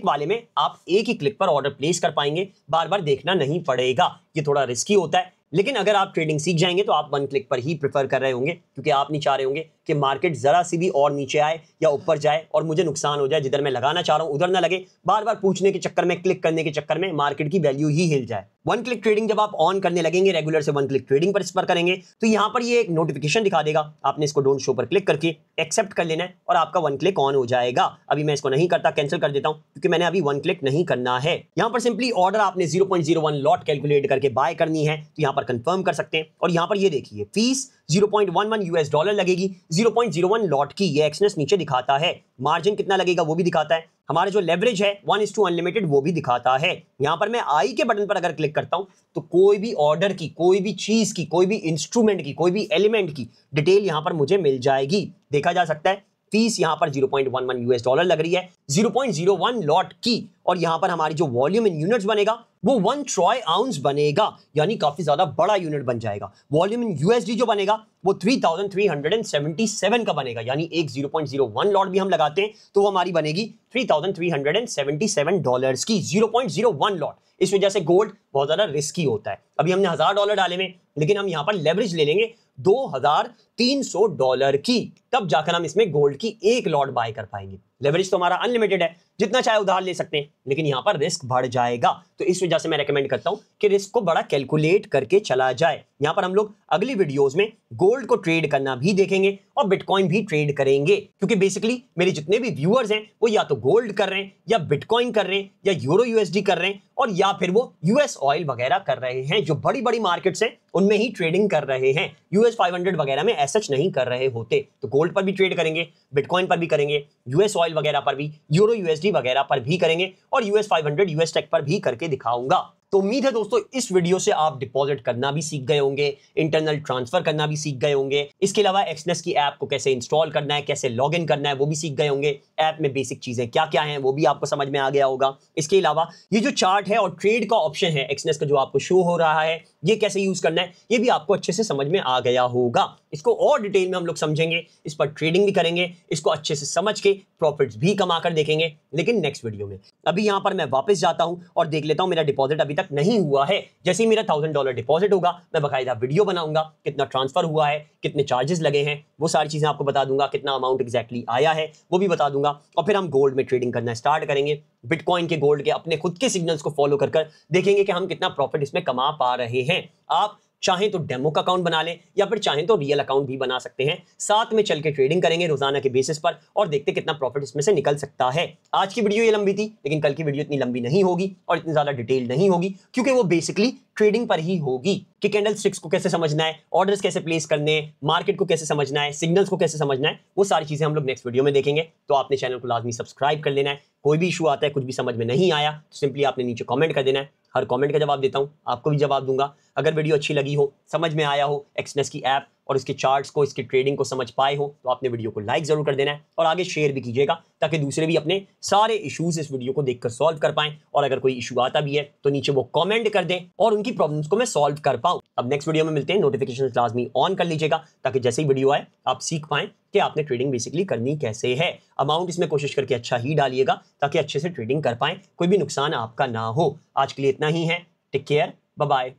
वाले में आप एक ही क्लिक पर ऑर्डर प्लेस कर पाएंगे, बार बार देखना नहीं पड़ेगा। ये थोड़ा रिस्की होता है, लेकिन अगर आप ट्रेडिंग सीख जाएंगे तो आप वन क्लिक पर ही प्रेफर कर रहे होंगे, क्योंकि आप नहीं चाह रहे होंगे कि मार्केट जरा सी भी और नीचे आए या ऊपर जाए और मुझे नुकसान हो जाए, जिधर मैं लगाना चाह रहा हूं उधर ना लगे, बार बार पूछने के चक्कर में, क्लिक करने के चक्कर में मार्केट की वैल्यू ही हिल जाए। वन क्लिक ट्रेडिंग जब आप ऑन करने लगेंगे, रेगुलर से वन क्लिक ट्रेडिंग पर इस पर करेंगे तो यहां पर ये एक नोटिफिकेशन दिखा देगा, आपने इसको डोंट शो पर क्लिक करके एक्सेप्ट कर लेना है और आपका वन क्लिक ऑन हो जाएगा। अभी मैं इसको नहीं करता, कैंसिल कर देता हूं, क्योंकि मैंने अभी वन क्लिक नहीं करना है। यहां पर सिंपली ऑर्डर आपने 0.01 लॉट कैलकुलेट करके बाय करनी है तो यहां पर कंफर्म कर सकते हैं। और यहां पर ये देखिए फीस $0.11 लगेगी, 0.01 लॉट की, ये एक्सनेस नीचे दिखाता है। मार्जिन कितना लगेगा वो भी दिखाता है। हमारा जो लेवरेज है 1:1 अनलिमिटेड वो भी दिखाता है। यहां पर मैं आई के बटन पर अगर क्लिक करता हूं तो कोई भी ऑर्डर की, कोई भी चीज की, कोई भी इंस्ट्रूमेंट की, कोई भी एलिमेंट की डिटेल यहां पर मुझे मिल जाएगी। देखा जा सकता है फीस यहां पर $0.11 लग रही है, 0.01 लॉट की, और यहां पर हमारी जो वॉल्यूम इन यूनिट्स बनेगा वो 1 ट्रॉय आउंस बनेगा, यानी काफी ज्यादा बड़ा यूनिट बन जाएगा। वॉल्यूम इन यूएसडी जो बनेगा वो 3377 का बनेगा, यानी एक 0.01 लॉट भी हम लगाते हैं तो वो हमारी बनेगी $3377 की, 0.01 लॉट। इस वजह से गोल्ड बहुत ज्यादा रिस्की होता है। अभी हमने $1000 डाले में, लेकिन हम यहां पर लेवरेज ले लेंगे $2300 की, तब जाकर हम इसमें गोल्ड की एक लॉट बाय कर पाएंगे। लेवरेज तो हमारा अनलिमिटेड है, जितना चाहे उधार ले सकते हैं, लेकिन यहां पर रिस्क बढ़ जाएगा। तो इस वजह से मैं रेकमेंड करता हूं कि रिस्क को बड़ा कैलकुलेट करके चला जाए। यहां पर हम लोग अगली वीडियोस में गोल्ड को ट्रेड करना भी देखेंगे और बिटकॉइन भी ट्रेड करेंगे, क्योंकि बेसिकली मेरे जितने भी व्यूअर्स हैं वो या तो गोल्ड कर रहे हैं, या बिटकॉइन कर रहे हैं, या यूरो यूएसडी कर रहे हैं, और या फिर वो यूएस ऑयल वगैरह कर रहे हैं। जो बड़ी बड़ी मार्केट्स हैं उनमें ही ट्रेडिंग कर रहे हैं, यूएस 500 वगैरह में ऐसा नहीं कर रहे होते। तो गोल्ड पर भी ट्रेड करेंगे, बिटकॉइन पर भी करेंगे, यूएस ऑयल वगैरह पर भी, यूरो यूएसडी वगैरह पर भी करेंगे, और यूएस 500 यूएस टेक पर भी करके दिखाऊंगा। तो उम्मीद है दोस्तों इस वीडियो से आप डिपॉजिट करना भी सीख गए होंगे, इंटरनल ट्रांसफर करना भी सीख गए होंगे। इसके अलावा एक्सनेस की ऐप को कैसे इंस्टॉल करना है, कैसे लॉग इन करना है वो भी सीख गए होंगे। ऐप में बेसिक चीजें क्या क्या हैं वो भी आपको समझ में आ गया होगा। इसके अलावा ये जो चार्ट है और ट्रेड का ऑप्शन है एक्सनेस का जो आपको शो हो रहा है, ये कैसे यूज करना है ये भी आपको अच्छे से समझ में आ गया होगा। इसको और डिटेल में हम लोग समझेंगे, इस पर ट्रेडिंग भी करेंगे, इसको अच्छे से समझ के प्रॉफिट्स भी कमा कर देखेंगे, लेकिन नेक्स्ट वीडियो में। अभी यहां पर मैं वापस जाता हूं और देख लेता हूं मेरा डिपॉजिट अभी तक नहीं हुआ है। जैसे ही मेरा $1000 डिपॉजिट होगा मैं बकायदा वीडियो बनाऊंगा, कितना ट्रांसफर हुआ है, कितने चार्जेस लगे हैं, वो सारी चीजें आपको बता दूंगा, कितना अमाउंट एग्जैक्टली आया है वो भी बता दूंगा। और फिर हम गोल्ड में ट्रेडिंग करना स्टार्ट करेंगे, बिटकॉइन के, गोल्ड के, अपने खुद के सिग्नल्स को फॉलो कर देखेंगे कि हम कितना प्रॉफिट इसमें कमा पा रहे हैं। आप चाहें तो डेमो का अकाउंट बना लें या फिर चाहें तो रियल अकाउंट भी बना सकते हैं। साथ में चल के ट्रेडिंग करेंगे रोजाना के बेसिस पर और देखते कितना प्रॉफिट इसमें से निकल सकता है। आज की वीडियो ये लंबी थी, लेकिन कल की वीडियो इतनी लंबी नहीं होगी और इतनी ज्यादा डिटेल नहीं होगी, क्योंकि वो बेसिकली ट्रेडिंग पर ही होगी कि कैंडल स्टिक्स को कैसे समझना है, ऑर्डर्स कैसे प्लेस करने हैं, मार्केट को कैसे समझना है, सिग्नल्स को कैसे समझना है, वो सारी चीजें हम लोग नेक्स्ट वीडियो में देखेंगे। तो आपने चैनल को लाजमी सब्सक्राइब कर लेना है। कोई भी इशू आता है, कुछ भी समझ में नहीं आया तो सिंपली आपने नीचे कमेंट कर देना है, हर कमेंट का जवाब देता हूं, आपको भी जवाब दूंगा। अगर वीडियो अच्छी लगी हो, समझ में आया हो, एक्सनेस की ऐप और इसके चार्ट्स को, इसकी ट्रेडिंग को समझ पाए हो, तो आपने वीडियो को लाइक जरूर कर देना है और आगे शेयर भी कीजिएगा, ताकि दूसरे भी अपने सारे इश्यूज इस वीडियो को देखकर सॉल्व कर पाएं। और अगर कोई इशू आता भी है तो नीचे वो कमेंट कर दें और उनकी प्रॉब्लम्स को मैं सॉल्व कर पाऊं। अब नेक्स्ट वीडियो में मिलते हैं, नोटिफिकेशन लाजमी ऑन कर लीजिएगा, ताकि जैसे ही वीडियो आए आप सीख पाएं कि आपने ट्रेडिंग बेसिकली करनी कैसे है। अमाउंट इसमें कोशिश करके अच्छा ही डालिएगा, ताकि अच्छे से ट्रेडिंग कर पाएं, कोई भी नुकसान आपका ना हो। आज के लिए इतना ही है, टेक केयर, बाय बाय।